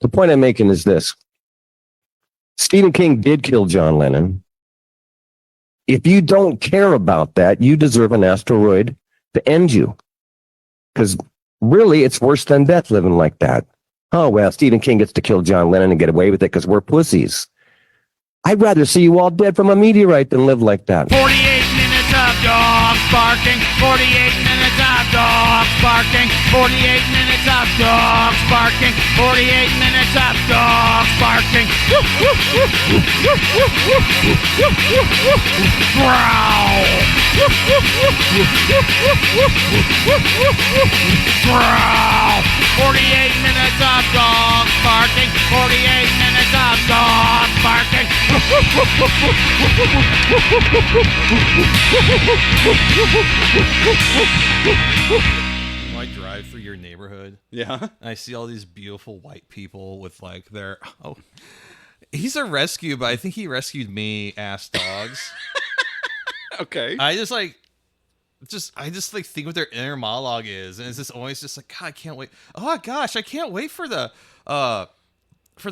The point I'm making is this. Stephen King did kill John Lennon. If you don't care about that, you deserve an asteroid to end you. Because really, it's worse than death living like that. Oh, well, Stephen King gets to kill John Lennon and get away with it because we're pussies. I'd rather see you all dead from a meteorite than live like that. 48 minutes of dogs barking. 48 minutes of dogs barking. 48 minutes of dogs barking. 48 minutes of dogs barking. Growl. Growl. 48 minutes of dogs barking. 48 minutes of dogs barking. I drive through your neighborhood. Yeah. And I see all these beautiful white people with like their he's a rescue, but I think he rescued me ass dogs. Okay. I just like think what their inner monologue is, and it's just always just like, God, I can't wait. Oh gosh, I can't wait for the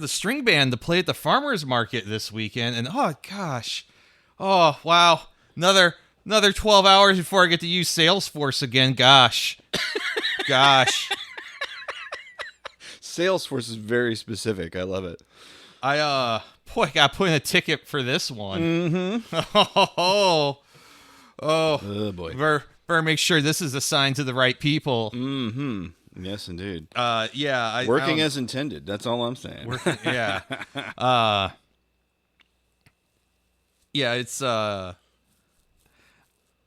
string band to play at the farmers market this weekend. And oh gosh, oh wow, another 12 hours before I get to use Salesforce again. Gosh. Salesforce is very specific. I love it. I got put in a ticket for this one. Mm-hmm. Oh boy. Better make sure this is assigned to the right people. Mm-hmm. Yes, indeed. Yeah. Working as intended. That's all I'm saying. Yeah. Yeah, it's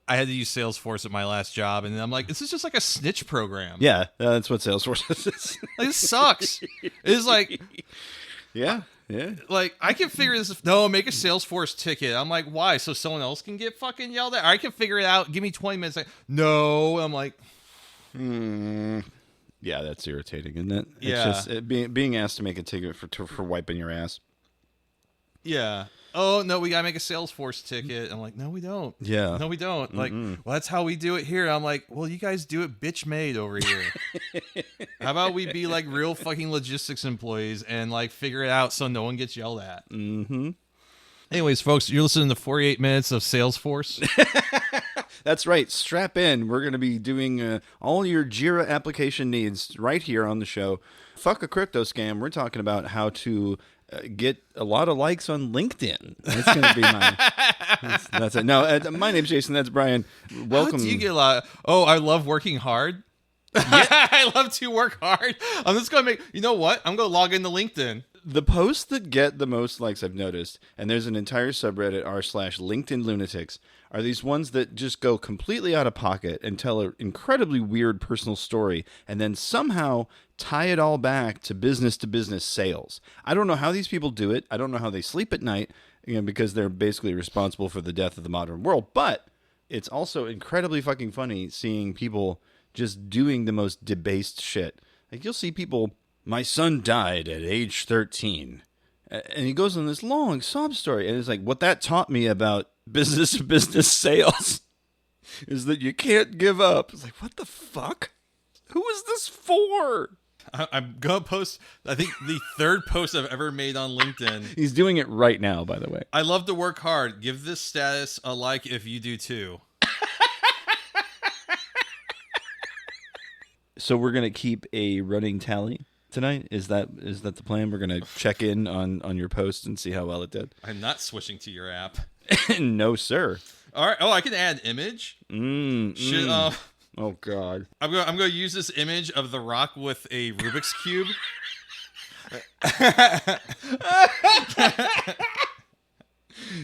I had to use Salesforce at my last job, and I'm like, this is just like a snitch program. Yeah, that's what Salesforce is. Like, this sucks. It's like, yeah. like I can figure this. No, make a Salesforce ticket. I'm like, why? So someone else can get fucking yelled at? I can figure it out. Give me 20 minutes. Like, no. I'm like, yeah, that's irritating, isn't it? Yeah. It's just being asked to make a ticket for wiping your ass. yeah. Oh no, we gotta make a Salesforce ticket. I'm like, no, we don't. Yeah. No, we don't. Like, well, that's how we do it here. I'm like, well, you guys do it bitch made over here. How about we be like real fucking logistics employees and like figure it out so no one gets yelled at. Mm-hmm. Anyways, folks, you're listening to 48 minutes of Salesforce. That's right. Strap in. We're going to be doing all your Jira application needs right here on the show. Fuck a crypto scam. We're talking about how to get a lot of likes on LinkedIn. That's going to be my... That's it. No, my name's Jason. That's Brian. Welcome. How do you get a lot? Oh, I love working hard. Yeah. I love to work hard. I'm just going to make... You know what? I'm going to log into LinkedIn. The posts that get the most likes, I've noticed, and there's an entire subreddit r/LinkedIn lunatics, are these ones that just go completely out of pocket and tell an incredibly weird personal story and then somehow tie it all back to business sales. I don't know how these people do it. I don't know how they sleep at night, because they're basically responsible for the death of the modern world. But it's also incredibly fucking funny seeing people just doing the most debased shit. Like, you'll see people... My son died at age 13. And he goes on this long sob story. And it's like, what that taught me about business sales is that you can't give up. It's like, what the fuck? Who is this for? I'm going to post, I think, the third post I've ever made on LinkedIn. He's doing it right now, by the way. I love to work hard. Give this status a like if you do too. So we're going to keep a running tally tonight? Is that the plan? We're going to check in on your post and see how well it did? I'm not switching to your app. No, sir. All right. Oh, I can add image. Oh, God. I'm going to use this image of The Rock with a Rubik's Cube.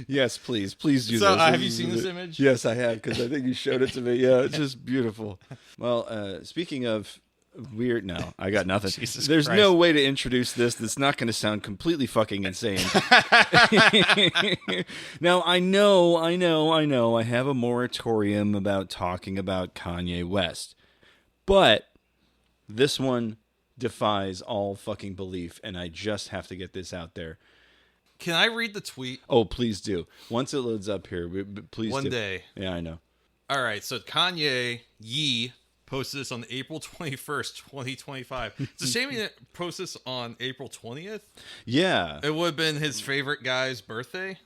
Yes, please do this. Have you seen this image? Yes, I have, because I think you showed it to me. Yeah, it's just beautiful. Well, speaking of weird, no, I got nothing. There's Christ. no way to introduce this that's not going to sound completely fucking insane. Now, I know, I have a moratorium about talking about Kanye West, but this one defies all fucking belief, and I just have to get this out there. Can I read the tweet? Oh, please do. Once it loads up here, please One do. day. Yeah, I know. All right. So Kanye posted this on April 21st, 2025. It's a shame he didn't post this on April 20th. Yeah. It would have been his favorite guy's birthday.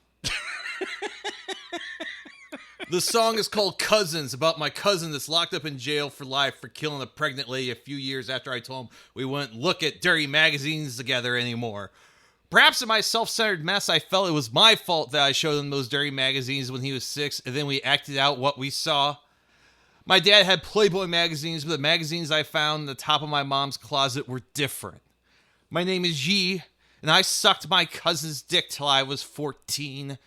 The song is called Cousins, about my cousin that's locked up in jail for life for killing a pregnant lady a few years after I told him we wouldn't look at dirty magazines together anymore. Perhaps in my self-centered mess, I felt it was my fault that I showed him those dirty magazines when he was 6, and then we acted out what we saw. My dad had Playboy magazines, but the magazines I found in the top of my mom's closet were different. My name is Yi, and I sucked my cousin's dick till I was 14.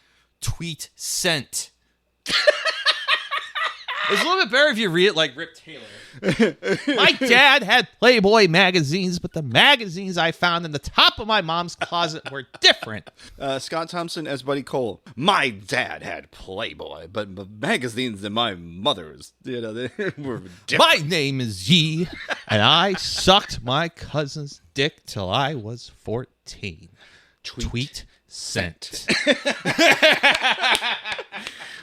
Tweet sent. It's a little bit better if you read it like Rip Taylor. My dad had Playboy magazines, but the magazines I found in the top of my mom's closet were different. Scott Thompson as Buddy Cole. My dad had Playboy, but the magazines in my mother's, they were different. My name is Yi, and I sucked my cousin's dick till I was 14. Tweet sent.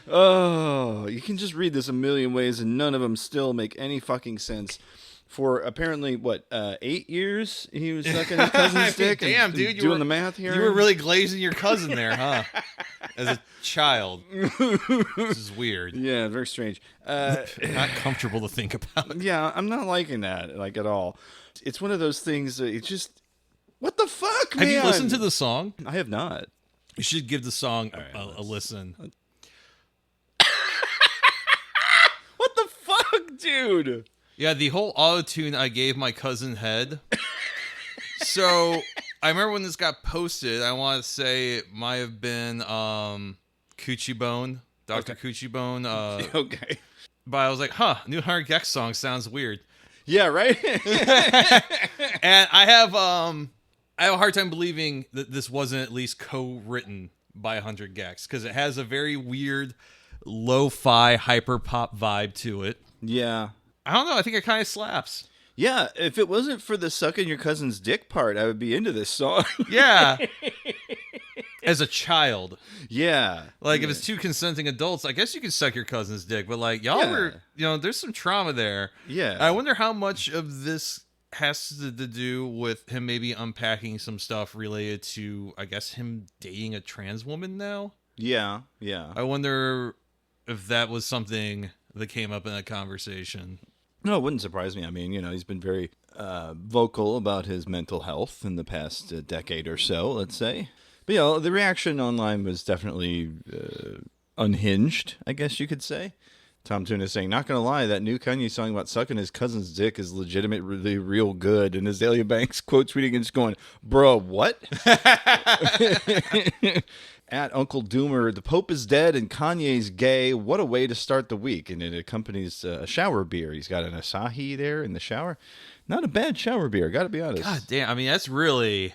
Oh, you can just read this a million ways, and none of them still make any fucking sense. For apparently, 8 years he was sucking his cousin's dick? Damn, and dude, doing the math here? You were really glazing your cousin there, huh? As a child. This is weird. Yeah, very strange. Not comfortable to think about. Yeah, I'm not liking that, like, at all. It's one of those things that it's just, what the fuck, man? Have you listened to the song? I have not. You should give the song a listen. What the fuck, dude? Yeah, the whole auto-tune I gave my cousin head. So, I remember when this got posted, I want to say it might have been Coochie Bone, Dr. Coochie Bone. Okay. But I was like, new 100 Gex song sounds weird. Yeah, right? And I have a hard time believing that this wasn't at least co-written by 100 Gex, because it has a very weird lo-fi hyper-pop vibe to it. Yeah. I don't know. I think it kind of slaps. Yeah, if it wasn't for the sucking your cousin's dick part, I would be into this song. Yeah. As a child. Yeah. Like, if it's two consenting adults, I guess you could suck your cousin's dick. But, like, y'all were, there's some trauma there. Yeah. I wonder how much of this has to do with him maybe unpacking some stuff related to, I guess, him dating a trans woman now. Yeah, yeah. I wonder if that was something that came up in that conversation. No, it wouldn't surprise me. I mean, he's been very vocal about his mental health in the past decade or so, let's say. But, the reaction online was definitely unhinged, I guess you could say. Tom Tuna is saying, not going to lie, that new Kanye song about sucking his cousin's dick is legitimately real good. And Azalea Banks quote tweeting and just going, bro, what? At Uncle Doomer, the Pope is dead and Kanye's gay. What a way to start the week. And it accompanies a shower beer. He's got an Asahi there in the shower. Not a bad shower beer, got to be honest. God damn. I mean, that's really...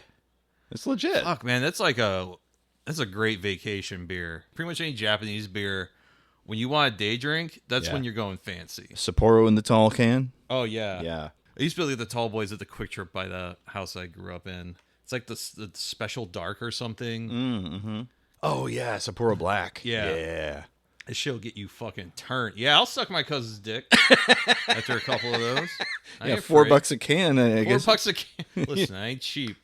It's legit. Fuck, man. That's a great vacation beer. Pretty much any Japanese beer. When you want a day drink, that's when you're going fancy. Sapporo in the tall can. Oh, yeah. Yeah. I used to be like the tall boys at the Quick Trip by the house I grew up in. It's like the Special Dark or something. Mm-hmm. Oh, yeah. Sapporo Black. Yeah. Yeah. This shit'll get you fucking turned. Yeah, I'll suck my cousin's dick after a couple of those. Yeah, $4 a can, I guess. $4 a can. Listen, I ain't cheap.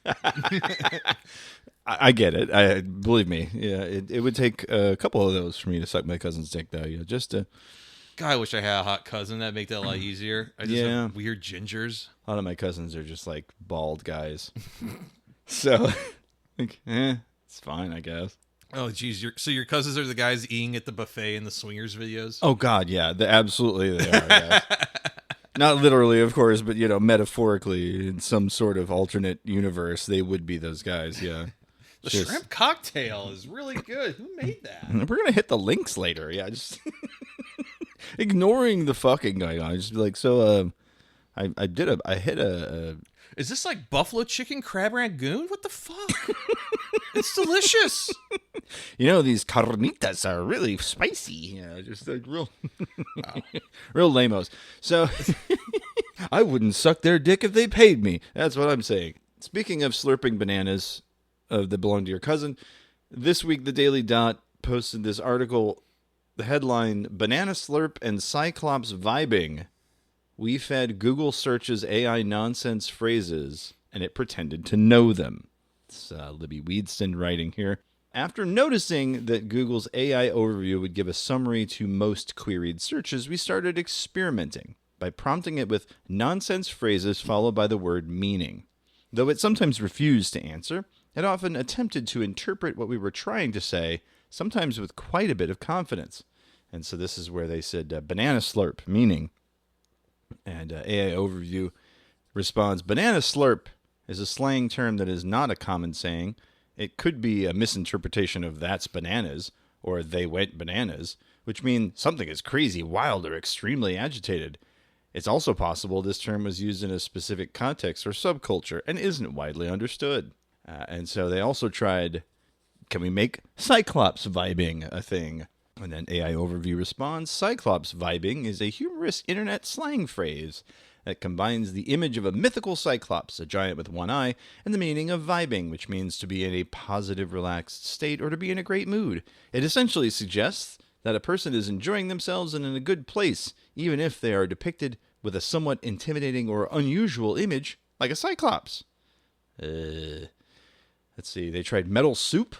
I get it. Believe me. Yeah, it would take a couple of those for me to suck my cousin's dick, though. Yeah, just to... God, I wish I had a hot cousin. That'd make that a lot easier. I just have weird gingers. A lot of my cousins are just like bald guys. So, like, it's fine, I guess. Oh, geez. So your cousins are the guys eating at the buffet in the Swingers videos? Oh, God, yeah. Absolutely they are, yes. Not literally, of course, but, metaphorically, in some sort of alternate universe, they would be those guys, yeah. The shrimp cocktail is really good. Who made that? We're going to hit the links later. Yeah, just ignoring the fucking going on. Just be like, so, I hit a... Is this like buffalo chicken crab rangoon? What the fuck? It's delicious. These carnitas are really spicy. Just like real, real lamos. So I wouldn't suck their dick if they paid me. That's what I'm saying. Speaking of slurping bananas that belong to your cousin, this week the Daily Dot posted this article. The headline: Banana slurp and Cyclops vibing. We fed Google search's AI nonsense phrases, and it pretended to know them. It's Libby Weedston writing here. After noticing that Google's AI overview would give a summary to most queried searches, we started experimenting by prompting it with nonsense phrases followed by the word meaning. Though it sometimes refused to answer, it often attempted to interpret what we were trying to say, sometimes with quite a bit of confidence. And so this is where they said banana slurp, meaning. And AI overview responds, banana slurp is a slang term that is not a common saying. It could be a misinterpretation of that's bananas or they went bananas, which mean something is crazy, wild, or extremely agitated. It's also possible this term was used in a specific context or subculture and isn't widely understood. And so they also tried, can we make Cyclops vibing a thing? And then AI Overview responds, Cyclops vibing is a humorous internet slang phrase that combines the image of a mythical Cyclops, a giant with one eye, and the meaning of vibing, which means to be in a positive, relaxed state or to be in a great mood. It essentially suggests that a person is enjoying themselves and in a good place, even if they are depicted with a somewhat intimidating or unusual image, like a Cyclops. Let's see, they tried metal soup.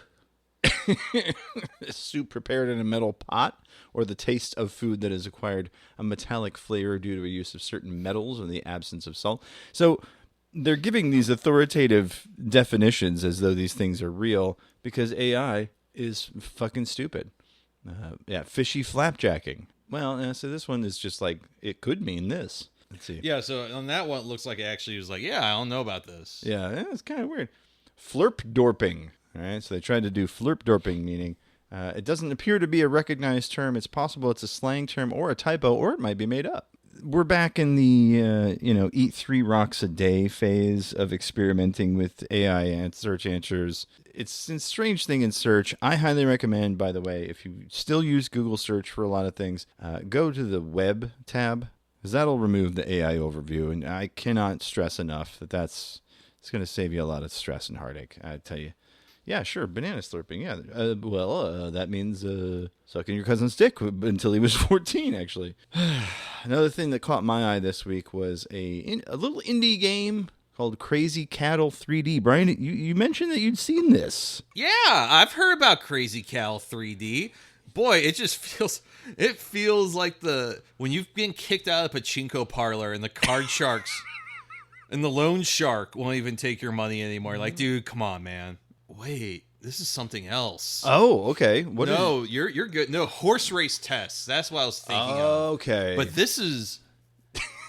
Soup prepared in a metal pot, or the taste of food that has acquired a metallic flavor due to a use of certain metals or the absence of salt. So they're giving these authoritative definitions as though these things are real because AI is fucking stupid. Fishy flapjacking. Well, so this one is just like, it could mean this. Let's see. Yeah, so on that one, it looks like it actually was like, yeah, I don't know about this. Yeah, it's kind of weird. Flirp-dorping. All right, so they tried to do flirp-dorping, meaning it doesn't appear to be a recognized term. It's possible it's a slang term or a typo, or it might be made up. We're back in the, eat 3 rocks a day phase of experimenting with AI and search answers. It's a strange thing in search. I highly recommend, by the way, if you still use Google search for a lot of things, go to the web tab, because that'll remove the AI overview. And I cannot stress enough that it's going to save you a lot of stress and heartache, I tell you. Yeah, sure, banana slurping, yeah. That means sucking your cousin's dick until he was 14, actually. Another thing that caught my eye this week was a little indie game called Crazy Cattle 3D. Brian, you mentioned that you'd seen this. Yeah, I've heard about Crazy Cal 3D. Boy, it just feels like when you've been kicked out of the pachinko parlor and the card sharks and the loan shark won't even take your money anymore. Like, dude, come on, man. Wait, this is something else. Oh, okay. You're good. No, horse race tests. That's what I was thinking of. Okay. But this is...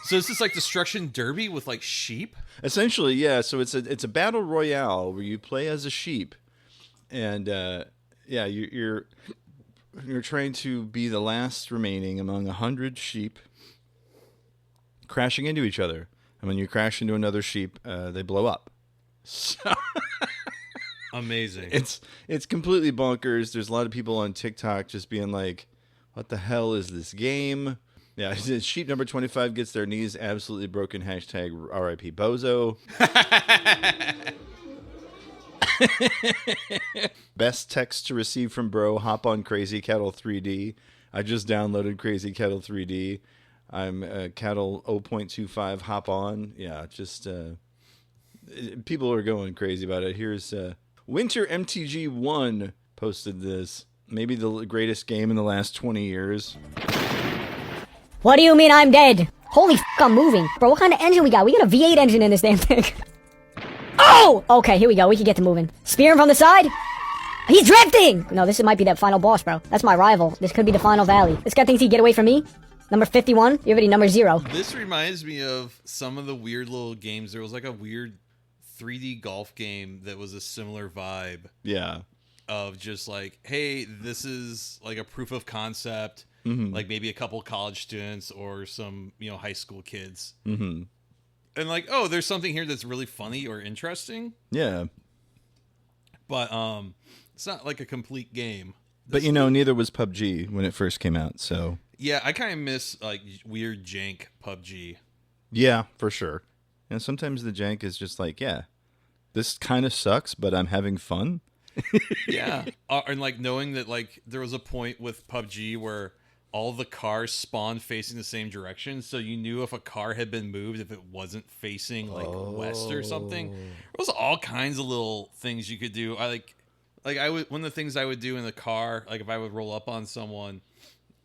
So is this like Destruction Derby with like sheep? Essentially, yeah. So it's a battle royale where you play as a sheep, and you're trying to be the last remaining among 100 sheep, crashing into each other. And when you crash into another sheep, they blow up. So amazing. It's completely bonkers. There's a lot of people on TikTok just being like, "What the hell is this game?" Yeah, sheep number 25 gets their knees absolutely broken. Hashtag RIP Bozo. Best text to receive from bro. Hop on Crazy Cattle 3D. I just downloaded Crazy Cattle 3D. I'm Cattle 0.25. Hop on. Yeah, just people are going crazy about it. Here's Winter MTG 1 posted this. Maybe the greatest game in the last 20 years. What do you mean I'm dead? Holy f***, I'm moving. Bro, what kind of engine we got? We got a V8 engine in this damn thing. Oh! Okay, here we go. We can get to moving. Spear him from the side. He's drifting! No, this might be that final boss, bro. That's my rival. This could be the final valley. This guy thinks he'd get away from me? Number 51? You're already number 0. This reminds me of some of the weird little games. There was like a weird 3D golf game that was a similar vibe. Yeah. Of just like, hey, this is like a proof of concept. Mm-hmm. Like maybe a couple college students or some, high school kids. Mm-hmm. And like, oh, there's something here that's really funny or interesting. Yeah. But it's not like a complete game. But neither was PUBG when it first came out, so. Yeah, I kind of miss like weird jank PUBG. Yeah, for sure. And sometimes the jank is just like, yeah, this kind of sucks, but I'm having fun. Yeah. And like knowing that like there was a point with PUBG where all the cars spawned facing the same direction, so you knew if a car had been moved if it wasn't facing like west or something. There was all kinds of little things you could do. I would, one of the things I would do in the car, like if I would roll up on someone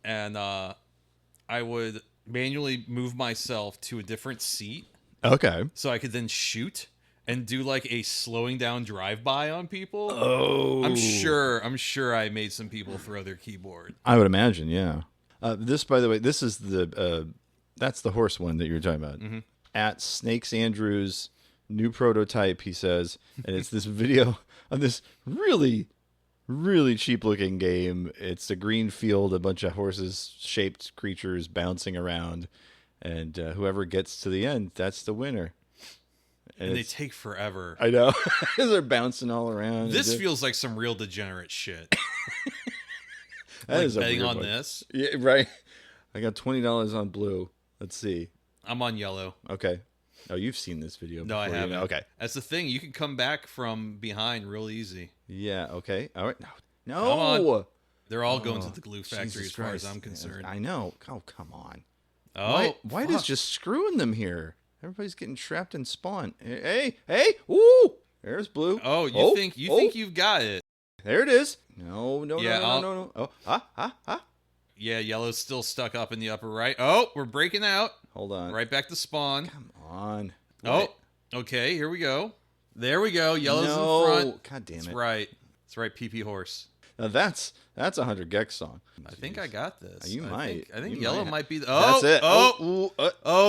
and I would manually move myself to a different seat. Okay. So I could then shoot and do like a slowing down drive-by on people. Oh. I'm sure I made some people throw their keyboard. I would imagine, yeah. This, by the way, this is that's the horse one that you were talking about. Mm-hmm. At Snakes Andrews, new prototype, he says, and it's this video of this really, really cheap-looking game. It's a green field, a bunch of horses-shaped creatures bouncing around, and whoever gets to the end, that's the winner. And they take forever. I know. They're bouncing all around. This feels like some real degenerate shit. That like is a betting weird on one. this. Yeah, right. I got $20 on blue. Let's see. I'm on yellow. Okay. Oh, you've seen this video No, before. I haven't. You know? Okay. That's the thing. You can come back from behind real easy. Yeah, okay. All right. No. Come on. They're all going to the glue factory Jesus as far as Christ. I'm concerned. I know. Oh, come on. Oh, Why fuck. does just screwing them here? Everybody's getting trapped in spawn. Hey. Ooh. There's blue. Oh, you think you've got it. There it is. No. Yeah, Oh, Yeah, yellow's still stuck up in the upper right. Oh, we're breaking out. Hold on. Right back to spawn. Come on. Oh, okay, here we go. There we go. Yellow's in front. God damn it. That's right. That's right, PP Horse. Now that's a 100 Gex song. I think I got this. You might. I think You yellow might. might be the... That's it. Oh,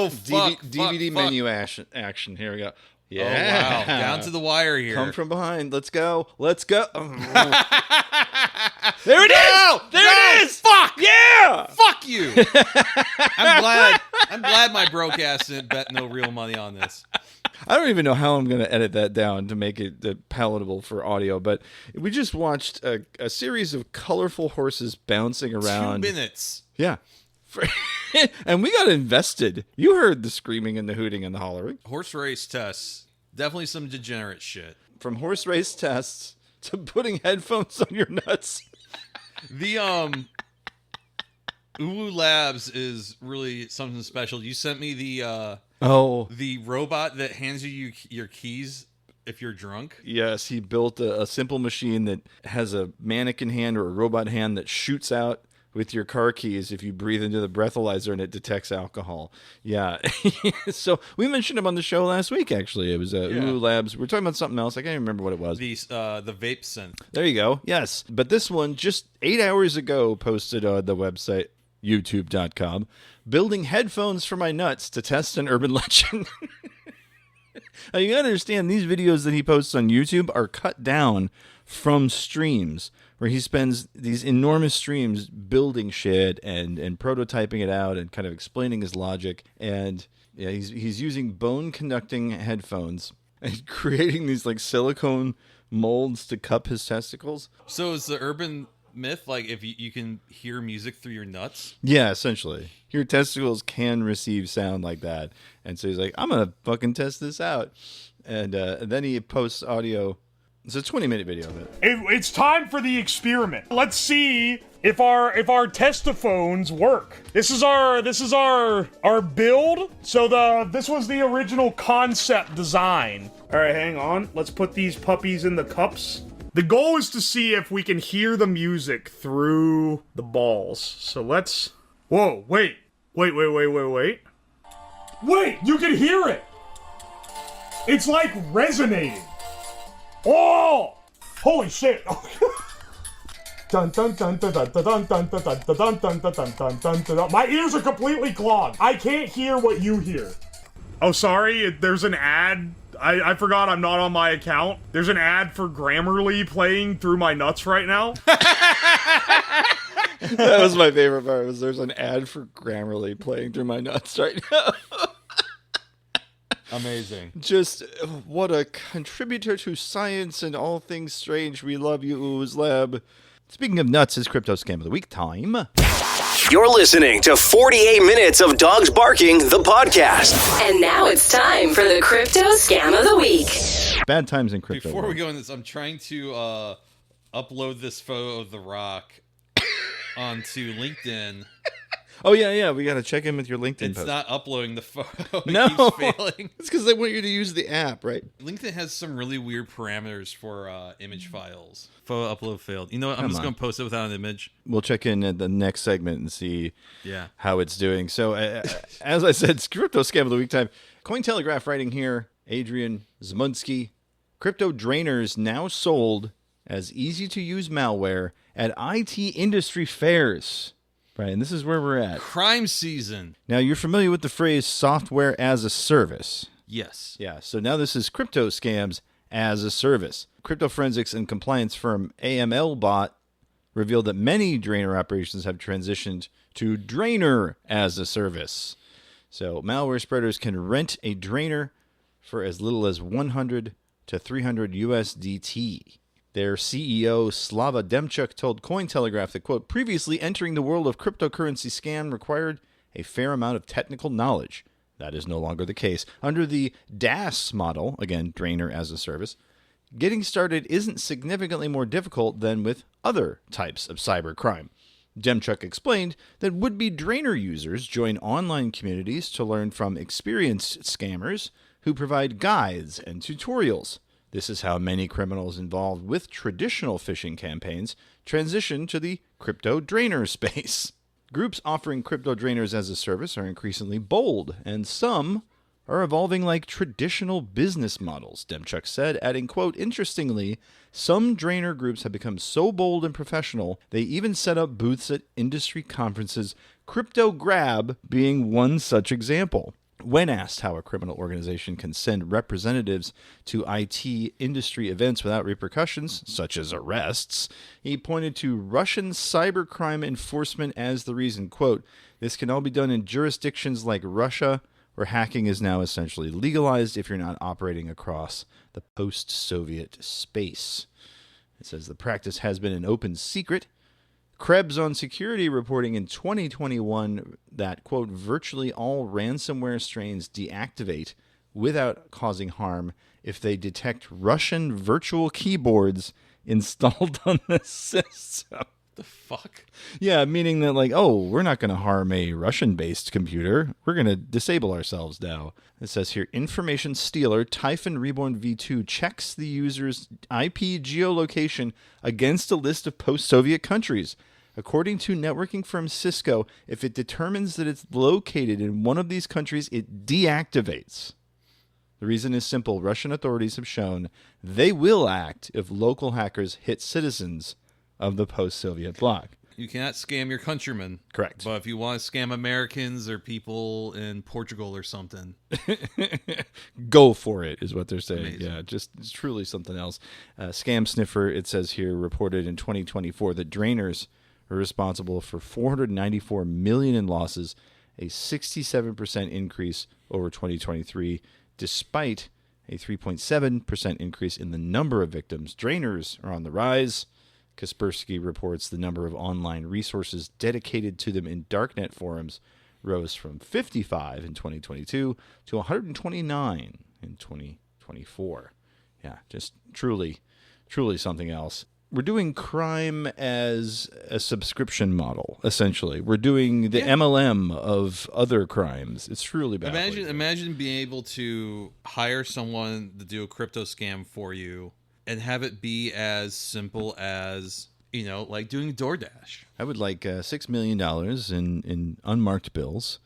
fuck. DVD fuck. menu action. Here we go. Oh, Yeah. wow. Down to the wire here. Come from behind. Let's go. There it No! is. There it is. Fuck! Yeah. Fuck you! I'm glad my broke ass didn't bet no real money on this. I don't even know how I'm going to edit that down to make it palatable for audio, but we just watched a series of colorful horses bouncing around. 2 minutes. Yeah. And we got invested. You heard the screaming and the hooting and the hollering. Horse race tests. Definitely some degenerate shit. From horse race tests to putting headphones on your nuts. The Uwu Labs is really something special. You sent me the robot that hands you your keys if you're drunk. Yes, he built a simple machine that has a mannequin hand or a robot hand that shoots out with your car keys if you breathe into the breathalyzer and it detects alcohol. Yeah. So we mentioned him on the show last week, actually. It was Uwu Labs. We're talking about something else. I can't even remember what it was. The vape synth. There you go. Yes. But this one, just 8 hours ago, posted on the website, youtube.com, building headphones for my nuts to test an urban legend. Now, you gotta understand, these videos that he posts on YouTube are cut down from streams where he spends these enormous streams building shit and prototyping it out and kind of explaining his logic. And yeah, he's using bone conducting headphones and creating these like silicone molds to cup his testicles. So is the urban myth like if you can hear music through your nuts? Yeah, essentially. Your testicles can receive sound like that. And so he's like, I'm going to fucking test this out. And then he posts audio. It's a 20-minute video of it. It's time for the experiment. Let's see if our testophones work. This is our build. So this was the original concept design. All right, hang on. Let's put these puppies in the cups. The goal is to see if we can hear the music through the balls. So let's... Whoa, wait. Wait, you can hear it! It's like resonating. Oh! Holy shit! Dun dun dun dun dun dun dun dun dun dun dun dun dun dun dun. My ears are completely clogged. I can't hear what you hear. Oh, sorry. There's an ad. I forgot I'm not on my account. There's an ad for Grammarly playing through my nuts right now. That was my favorite part. Was there's an ad for Grammarly playing through my nuts right now. Amazing. Just what a contributor to science and all things strange. We love you, Ooze Lab. Speaking of nuts, it's Crypto Scam of the Week time. You're listening to 48 Minutes of Dogs Barking, the podcast. And now it's time for the Crypto Scam of the Week. Bad times in crypto. Before we world. go in this, I'm trying to upload this photo of The Rock onto LinkedIn. Oh, yeah. We got to check in with your LinkedIn It's post. not uploading the photo. It No. keeps failing. It's because they want you to use the app, right? LinkedIn has some really weird parameters for image files. Photo upload failed. You know what? I'm Come just on. going to post it without an image. We'll check in at the next segment and see Yeah. how it's doing. So, as I said, it's Crypto Scam of the Week time. Cointelegraph writing here, Adrian Zmunsky, crypto drainers now sold as easy-to-use malware at IT industry fairs. Right, and this is where we're at. Crime season. Now, you're familiar with the phrase software as a service. Yes. Yeah, so now this is crypto scams as a service. Crypto forensics and compliance firm AML Bot revealed that many drainer operations have transitioned to drainer as a service. So malware spreaders can rent a drainer for as little as 100 to 300 USDT. Their CEO, Slava Demchuk, told Cointelegraph that, quote, previously entering the world of cryptocurrency scam required a fair amount of technical knowledge. That is no longer the case. Under the DaaS model, again, drainer as a service, getting started isn't significantly more difficult than with other types of cybercrime. Demchuk explained that would-be drainer users join online communities to learn from experienced scammers who provide guides and tutorials. This is how many criminals involved with traditional phishing campaigns transition to the crypto drainer space. Groups offering crypto drainers as a service are increasingly bold, and some are evolving like traditional business models, Demchuk said, adding, quote, interestingly, some drainer groups have become so bold and professional, they even set up booths at industry conferences, Crypto Grab being one such example. When asked how a criminal organization can send representatives to IT industry events without repercussions, such as arrests, he pointed to Russian cybercrime enforcement as the reason. Quote, this can all be done in jurisdictions like Russia, where hacking is now essentially legalized if you're not operating across the post-Soviet space. It says the practice has been an open secret. Krebs on Security reporting in 2021 that, quote, virtually all ransomware strains deactivate without causing harm if they detect Russian virtual keyboards installed on the system. The fuck? Yeah, meaning that, like, oh, we're not going to harm a Russian-based computer. We're going to disable ourselves now. It says here, information stealer Typhon Reborn V2 checks the user's IP geolocation against a list of post-Soviet countries. According to networking firm Cisco, if it determines that it's located in one of these countries, it deactivates. The reason is simple. Russian authorities have shown they will act if local hackers hit citizens of the post-Soviet bloc. You cannot scam your countrymen. Correct. But if you want to scam Americans or people in Portugal or something, go for it, is what they're saying. Amazing. Yeah, just it's truly something else. Scam Sniffer, it says here, reported in 2024 that drainers are responsible for $494 million in losses, a 67% increase over 2023, despite a 3.7% increase in the number of victims. Drainers are on the rise. Kaspersky reports the number of online resources dedicated to them in darknet forums rose from 55 in 2022 to 129 in 2024. Yeah, just truly something else. We're doing crime as a subscription model, essentially. We're doing the MLM of other crimes. It's truly bad. Imagine being able to hire someone to do a crypto scam for you and have it be as simple as, you know, like doing DoorDash. I would like $6 million in unmarked bills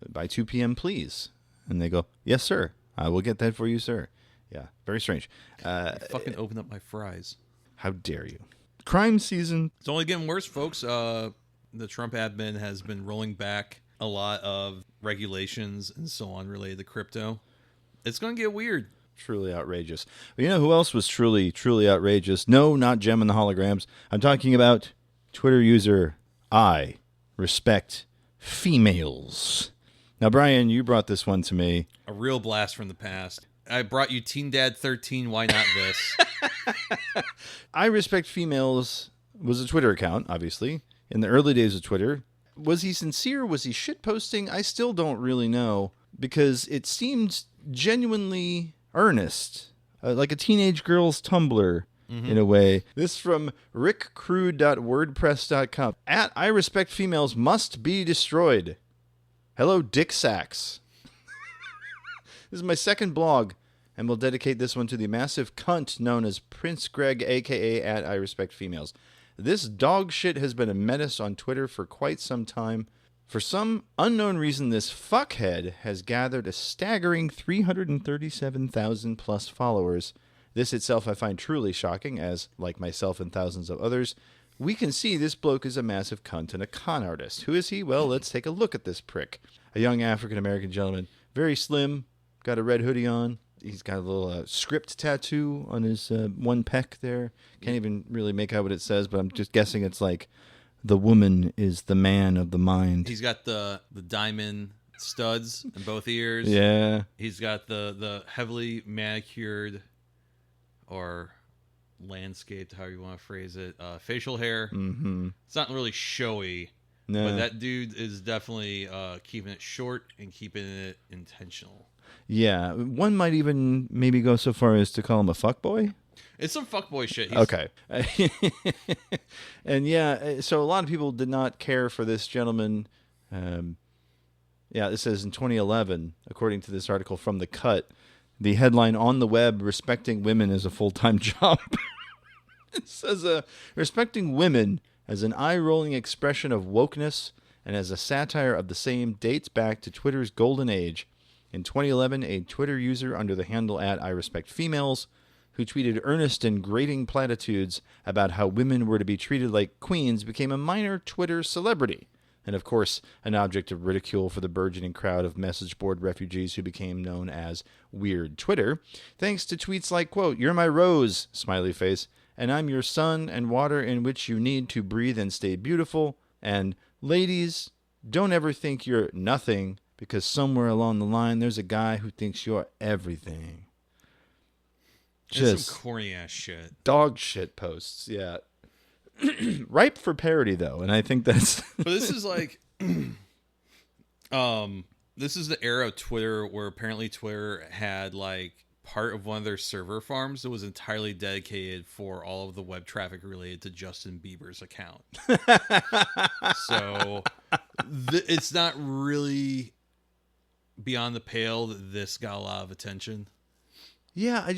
by 2 p.m., please. And they go, yes, sir. I will get that for you, sir. Yeah, very strange. Fucking open up my fries. How dare you? Crime season. It's only getting worse, folks. The Trump admin has been rolling back a lot of regulations and so on related to crypto. It's going to get weird. Truly outrageous. But you know who else was truly outrageous? No, not Gem and the Holograms. I'm talking about Twitter user I Respect Females. Now, Brian, you brought this one to me. A real blast from the past. I brought you Teen Dad 13. Why not this? I Respect Females was a Twitter account, obviously, in the early days of Twitter. Was he sincere? Was he shitposting? I still don't really know, because it seemed genuinely earnest, like a teenage girl's Tumblr. in a way. This from rickcrude.wordpress.com. At I respect females must be destroyed. Hello, Dick Sacks. This is my second blog, and we'll dedicate this one to the massive cunt known as Prince Greg, a.k.a. at I respect females. This dog shit has been a menace on Twitter for quite some time. For some unknown reason, this fuckhead has gathered a staggering 337,000 plus followers. This itself I find truly shocking, as, like myself and thousands of others, we can see this bloke is a massive cunt and a con artist. Who is he? Well, let's take a look at this prick. A young African-American gentleman, very slim, got a red hoodie on. He's got a little script tattoo on his one pec there. Can't even really make out what it says, but I'm just guessing it's like, the woman is the man of the mind. He's got the diamond studs in both ears. Yeah. He's got the heavily manicured or landscaped, however you want to phrase it, facial hair. Mm-hmm. It's not really showy, No. but that dude is definitely keeping it short and keeping it intentional. Yeah. One might even maybe go so far as to call him a fuckboy. It's some fuckboy shit. Okay. And yeah, so a lot of people did not care for this gentleman. This says in 2011, according to this article from The Cut, the headline on the web, respecting women is a full-time job. It says, respecting women as an eye-rolling expression of wokeness and as a satire of the same dates back to Twitter's golden age. In 2011, a Twitter user under the handle at I respect females, who tweeted earnest and grating platitudes about how women were to be treated like queens, became a minor Twitter celebrity, and of course, an object of ridicule for the burgeoning crowd of message board refugees who became known as Weird Twitter, thanks to tweets like, quote, "You're my rose," smiley face, and "I'm your sun and water in which you need to breathe and stay beautiful," and "Ladies, don't ever think you're nothing, because somewhere along the line there's a guy who thinks you're everything." Just some corny ass shit. Dog shit posts, yeah. Ripe for parody, though, and I think that's. But this is like, this is the era of Twitter where apparently Twitter had like part of one of their server farms that was entirely dedicated for all of the web traffic related to Justin Bieber's account. So it's not really beyond the pale that this got a lot of attention. Yeah,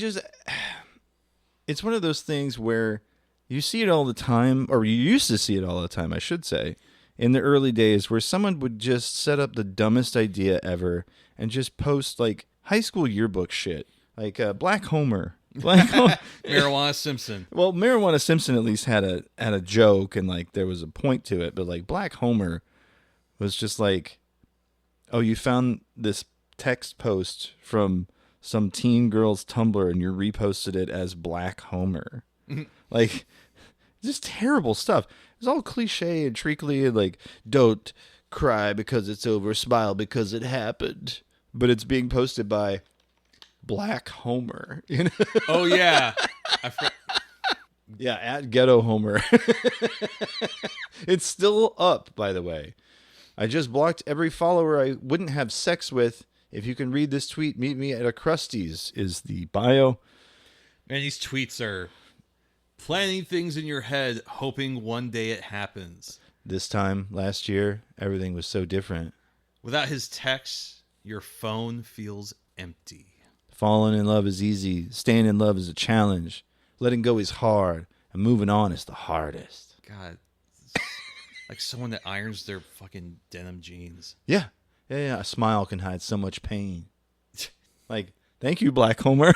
it's one of those things where you see it all the time, or you used to see it all the time, I should say, in the early days, where someone would just set up the dumbest idea ever and just post like high school yearbook shit, like Black Homer. Marijuana Simpson. Well, Marijuana Simpson at least had a joke and like there was a point to it, but like Black Homer was just like, oh, you found this text post from some teen girl's Tumblr and you reposted it as Black Homer. Like, just terrible stuff. It's all cliche and treacly and like, don't cry because it's over, smile because it happened. But it's being posted by Black Homer. You know? Oh, yeah. Yeah, at Ghetto Homer. It's still up, by the way. I just blocked every follower I wouldn't have sex with. If you can read this tweet, meet me at a Krusty's, is the bio. Man, these tweets are planning things in your head, hoping one day it happens. This time, last year, everything was so different. Without his texts, your phone feels empty. Falling in love is easy. Staying in love is a challenge. Letting go is hard. And moving on is the hardest. God. Like someone that irons their fucking denim jeans. Yeah. Yeah. A smile can hide so much pain. Like, thank you, Black Homer.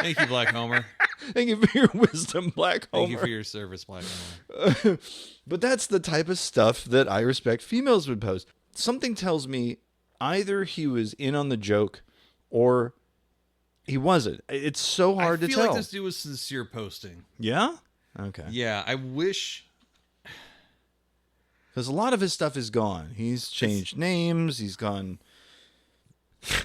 Thank you, Black Homer. Thank you for your wisdom, Black Homer. Thank you for your service, Black Homer. But that's the type of stuff that I respect females would post. Something tells me either he was in on the joke or he wasn't. It's so hard to tell. I feel like this dude was sincere posting. Yeah? Okay. Yeah, I wish... Because a lot of his stuff is gone. He's changed names. He's gone...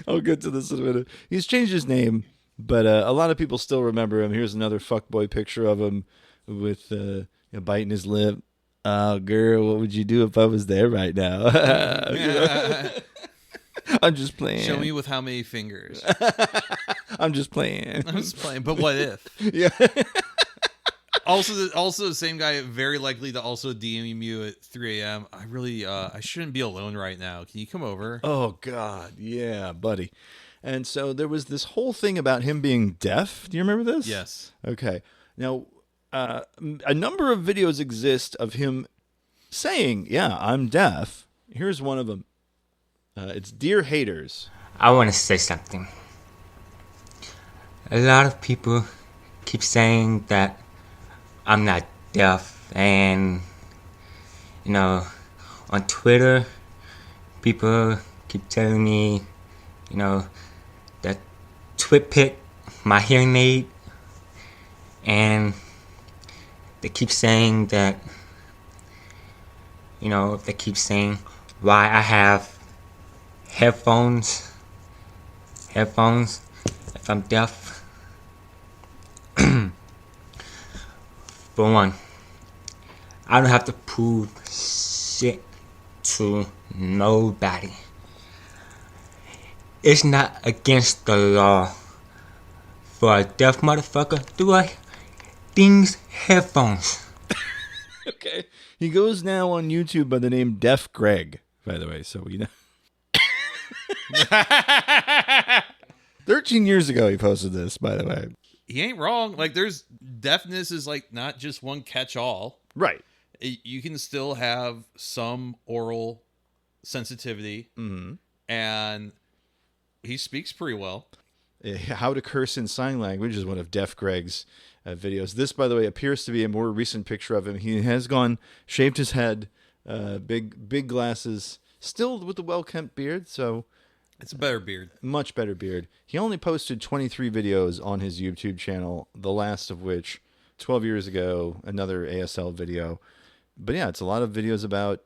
I'll get to this in a minute. He's changed his name, but a lot of people still remember him. Here's another fuckboy picture of him with biting his lip. Oh, girl, what would you do if I was there right now? I'm just playing. Show me with how many fingers. I'm just playing. I'm just playing. But what if? Yeah. Also, the same guy, very likely to also DM you at 3 a.m. I really, I shouldn't be alone right now. Can you come over? Oh, God. Yeah, buddy. And so there was this whole thing about him being deaf. Do you remember this? Yes. Okay. Now, a number of videos exist of him saying, yeah, I'm deaf. Here's one of them. It's Dear Haters. I want to say something. A lot of people keep saying that I'm not deaf, and on Twitter, people keep telling me, that TwitPic, my hearing aid, and they keep saying that, they keep saying why I have headphones if I'm deaf. For one, I don't have to prove shit to nobody. It's not against the law for a deaf motherfucker to wear these headphones. Okay. He goes now on YouTube by the name Deaf Greg, by the way, so 13 years ago he posted this, by the way. He ain't wrong. Like, deafness is like not just one catch-all. Right. You can still have some oral sensitivity, and he speaks pretty well. How to Curse in Sign Language is one of Deaf Greg's videos. This, by the way, appears to be a more recent picture of him. He has shaved his head, big glasses, still with the well-kept beard, so... It's a better beard. Much better beard. He only posted 23 videos on his YouTube channel, the last of which, 12 years ago, another ASL video. But yeah, it's a lot of videos about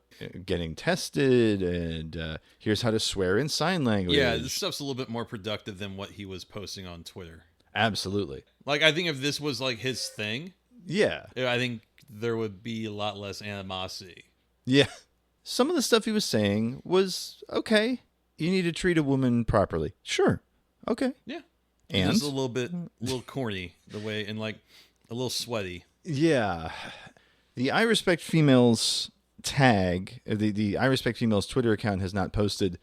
getting tested, and here's how to swear in sign language. Yeah, this stuff's a little bit more productive than what he was posting on Twitter. Absolutely. Like, I think if this was like his thing, yeah, I think there would be a lot less animosity. Yeah. Some of the stuff he was saying was okay. You need to treat a woman properly. Sure. Okay. Yeah. And just a little corny the way, and like a little sweaty. Yeah. The I Respect Females tag, the I Respect Females Twitter account has not posted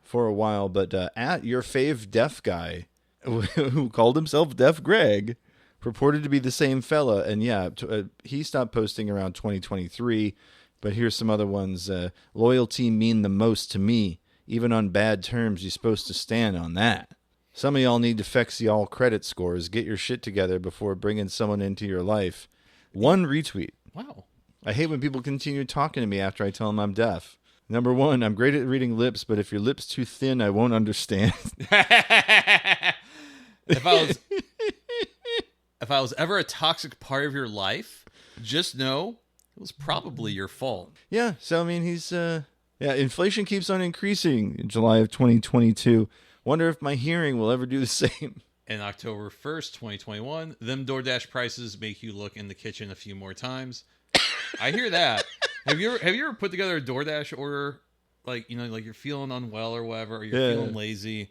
for a while, but at your fave deaf guy who called himself Deaf Greg purported to be the same fella. And yeah, he stopped posting around 2023, but here's some other ones. Loyalty mean the most to me. Even on bad terms, you're supposed to stand on that. Some of y'all need to fix y'all credit scores. Get your shit together before bringing someone into your life. 1 retweet. Wow. I hate when people continue talking to me after I tell them I'm deaf. Number 1, I'm great at reading lips, but if your lip's too thin, I won't understand. If I was ever a toxic part of your life, just know it was probably your fault. Yeah, so I mean, he's... Yeah, inflation keeps on increasing in July of 2022. Wonder if my hearing will ever do the same. And October 1st, 2021, them DoorDash prices make you look in the kitchen a few more times. I hear that. Have you ever put together a DoorDash order, like you're feeling unwell or whatever, or you're feeling lazy,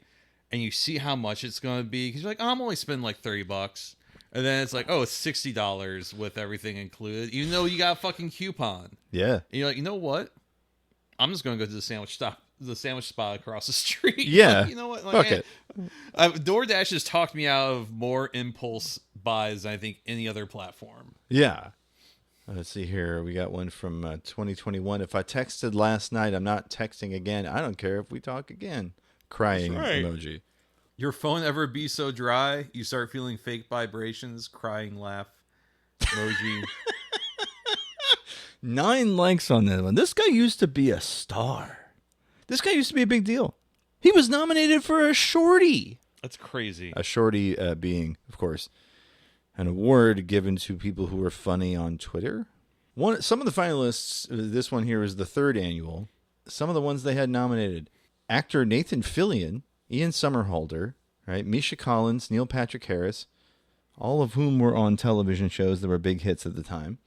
and you see how much it's going to be because you're like, I'm only spending like $30, and then it's like, oh, it's $60 with everything included, even though you got a fucking coupon. Yeah. And you're like, you know what? I'm just going to go to the sandwich spot across the street. Yeah. Like, you know what? Like, fuck it. DoorDash has talked me out of more impulse buys than I think any other platform. Yeah. Let's see here. We got one from 2021. If I texted last night, I'm not texting again. I don't care if we talk again. Crying emoji. Your phone ever be so dry, you start feeling fake vibrations, crying laugh emoji. 9 likes on that one. This guy used to be a star. This guy used to be a big deal. He was nominated for a Shorty. That's crazy. A Shorty being, of course, an award given to people who are funny on Twitter. Some of the finalists, this one here is the 3rd annual. Some of the ones they had nominated: actor Nathan Fillion, Ian Somerhalder, right, Misha Collins, Neil Patrick Harris, all of whom were on television shows that were big hits at the time.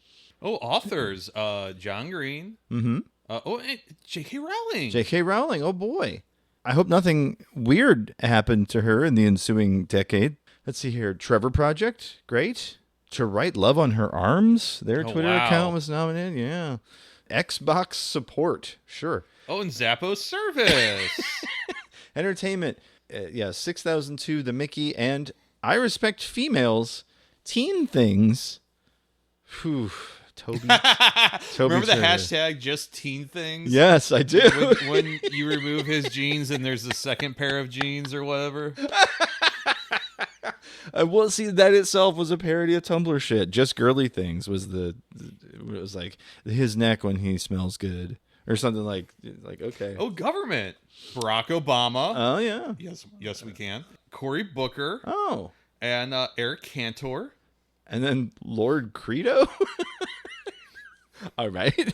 Oh, authors, John Green. Mm-hmm. And J.K. Rowling. J.K. Rowling, oh boy. I hope nothing weird happened to her in the ensuing decade. Let's see here. Trevor Project, great. To Write Love on Her Arms, their Oh, Twitter wow. account was nominated. Yeah. Xbox support. Sure. Oh, and Zappos service. Entertainment. 6002, The Mickey, and I Respect Females, Teen Things. Whew. Toby. Remember the Turner. hashtag just teen things? Yes, I do. When you remove his jeans and there's a second pair of jeans or whatever. Well, see, that itself was a parody of Tumblr shit. Just Girly Things was it was like his neck when he smells good or something like okay. Oh, government. Barack Obama. Oh, yeah. Yes, we can. Cory Booker. Oh. And Eric Cantor. And then Lord Credo. All right.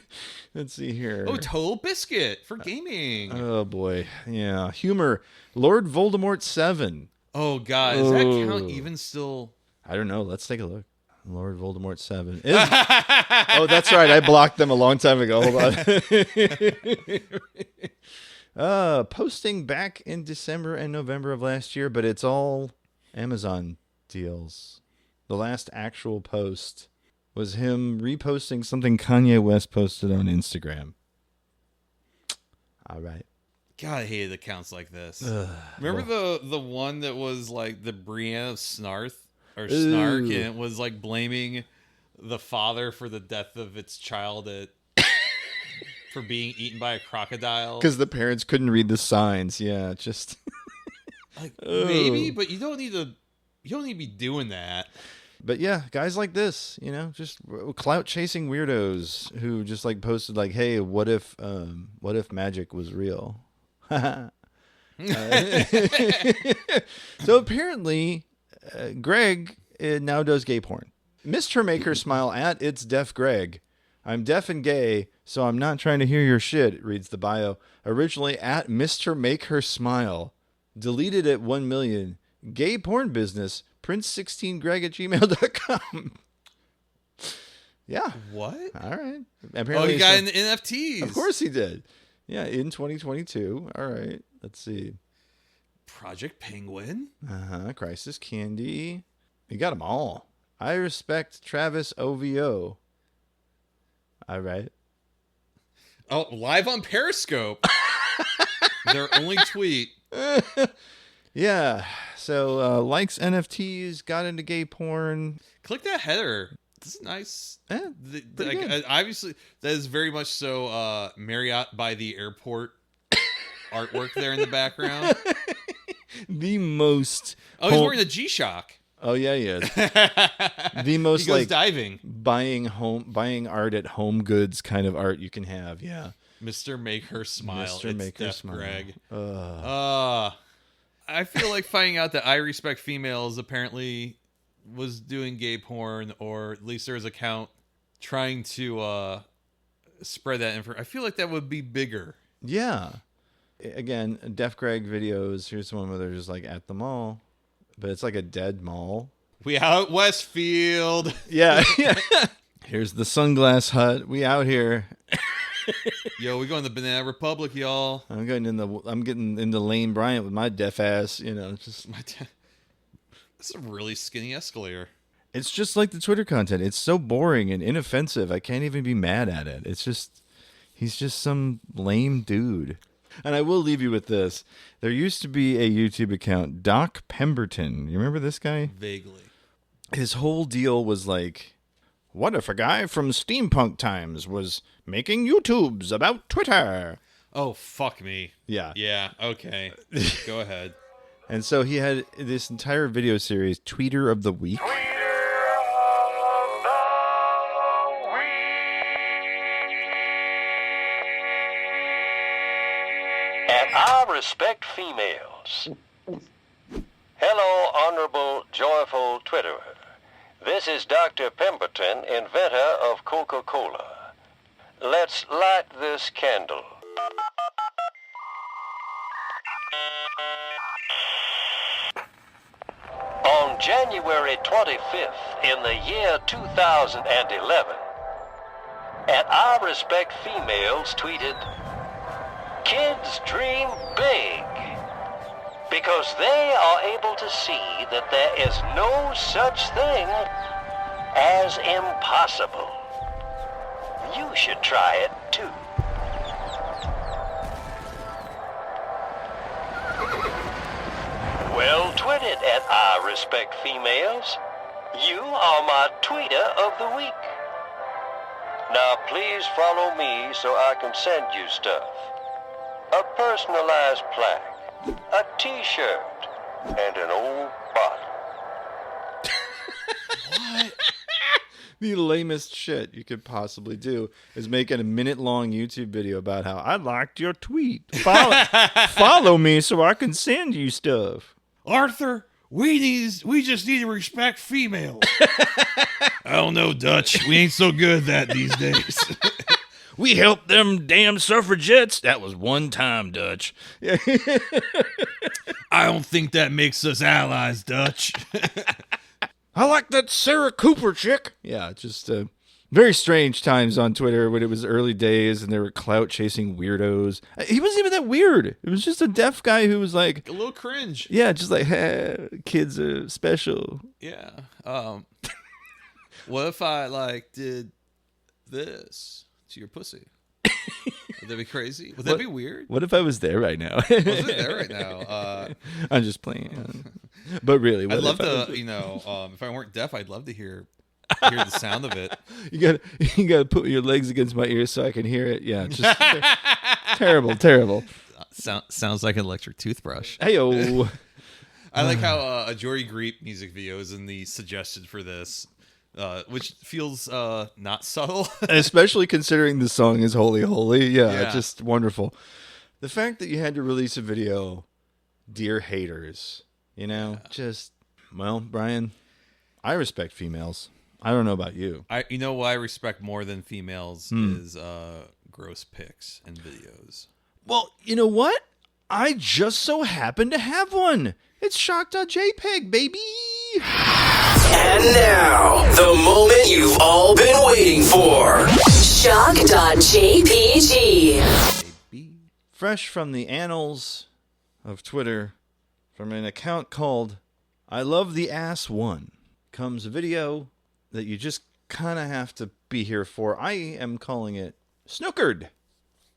Let's see here. Oh, Total Biscuit for gaming. Oh, boy. Yeah. Humor. Lord Voldemort 7. Oh, God. Does that count even still? I don't know. Let's take a look. Lord Voldemort 7. Oh, that's right. I blocked them a long time ago. Hold on. Posting back in December and November of last year, but it's all Amazon deals. The last actual post was him reposting something Kanye West posted on Instagram. All right. God, I hated accounts like this. Remember the one that was like the Brienne of Snark, and it was like blaming the father for the death of its child for being eaten by a crocodile? Because the parents couldn't read the signs. Yeah, just like maybe, but you don't need to be doing that. But yeah, guys like this, just clout chasing weirdos who just like posted like, "Hey, what if magic was real?" So apparently, Greg now does gay porn. Mr. Make Her Smile at It's Deaf Greg. I'm deaf and gay, so I'm not trying to hear your shit, reads the bio. Originally at Mr. Make Her Smile. Deleted at 1 million. Gay porn business. Prince16greg at gmail.com. Yeah. What? All right. Apparently he got in the NFTs. Of course he did. Yeah, in 2022. All right. Let's see. Project Penguin. Crisis Candy. You got them all. I Respect Travis OVO. All right. Oh, live on Periscope. Their only tweet. Yeah. So likes NFTs, got into gay porn. Click that header. This is nice. Yeah, obviously, that is very much so Marriott by the airport artwork there in the background. The most. Oh, he's wearing the G-Shock. Oh yeah, he is. The most he goes like diving, buying art at Home Goods kind of art you can have. Yeah. Mr. Make Her Smile. Mr. Make Her Smile. Greg. I feel like finding out that I Respect Females apparently was doing gay porn, or at least there's an account trying to spread that info. I feel like that would be bigger. Yeah. Again, Deaf Greg videos. Here's one where they're just like at the mall, but it's like a dead mall. We out Westfield. Yeah. Here's the Sunglass Hut. We out here. Yo, we going to Banana Republic, y'all. I'm getting into Lane Bryant with my deaf ass. Just This is a really skinny escalator. It's just like the Twitter content. It's so boring and inoffensive. I can't even be mad at it. He's just some lame dude. And I will leave you with this. There used to be a YouTube account, Doc Pemberton. You remember this guy? Vaguely. His whole deal was like, what if a guy from steampunk times was making YouTubes about Twitter? Oh, fuck me. Yeah. Yeah, okay. Go ahead. And so he had this entire video series, Tweeter of the Week. And I respect females. Hello, honorable, joyful Twitterer. This is Dr. Pemberton, inventor of Coca-Cola. Let's light this candle. On January 25th in the year 2011, at I Respect Females tweeted, "Kids dream big because they are able to see that there is no such thing as impossible. You should try it too. Well tweeted at I Respect Females. You are my tweeter of the week. Now please follow me so I can send you stuff. A personalized plaque, a t-shirt, and an old bottle. The lamest shit you could possibly do is making a minute-long YouTube video about how I liked your tweet. Follow me so I can send you stuff. Arthur, we just need to respect females. I don't know, Dutch. We ain't so good at that these days. We helped them damn suffragettes. That was one time, Dutch. I don't think that makes us allies, Dutch. I like that Sarah Cooper chick. Yeah, just very strange times on Twitter when it was early days and there were clout chasing weirdos. He wasn't even that weird. It was just a deaf guy who was like A little cringe. yeah, just like, hey, kids are special. Yeah. What if I like did this to your pussy? Would that be crazy? Would that be weird? What if I was there right now? Wasn't there right now? I'm just playing. But really, what I'd love if I to, was- if I weren't deaf, I'd love to hear the sound of it. You gotta put your legs against my ears so I can hear it. Yeah, just terrible. Sounds like an electric toothbrush. Heyo. I like how a Jory Greep music video is in the suggested for this, which feels not subtle. Especially considering the song is Holy Holy. Yeah, Yeah. just wonderful. The fact that you had to release a video, dear haters, well, Brian, I respect females. I don't know about you. You know what I respect more than females is gross pics and videos. Well, you know what? I just so happen to have one. It's shock.jpg, baby. And now, the moment you've all been waiting for. Shock.jpg. Fresh from the annals of Twitter, from an account called I Love the Ass One, comes a video that you just kind of have to be here for. I am calling it Snookered.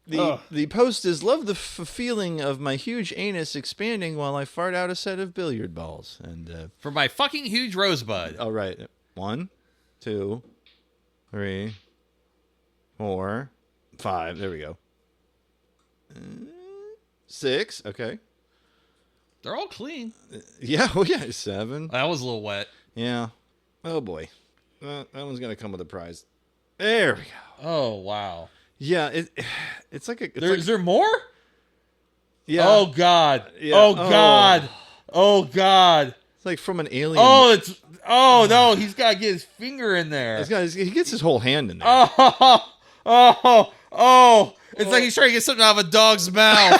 The post is, love the feeling of my huge anus expanding while I fart out a set of billiard balls. And For my fucking huge rosebud. all right, 1, 2, 3, 4, 5. There we go. 6. Okay. They're all clean. Yeah. Oh yeah. 7. That was a little wet. Yeah. Oh boy. That one's gonna come with a prize. There we go. Oh, wow. Yeah. It's like a. Is there more? Yeah. Oh, God. Yeah. Oh, God. Oh, God. It's like from an alien. Oh, no. He's got to get his finger in there. He gets his whole hand in there. Oh. It's like he's trying to get something out of a dog's mouth.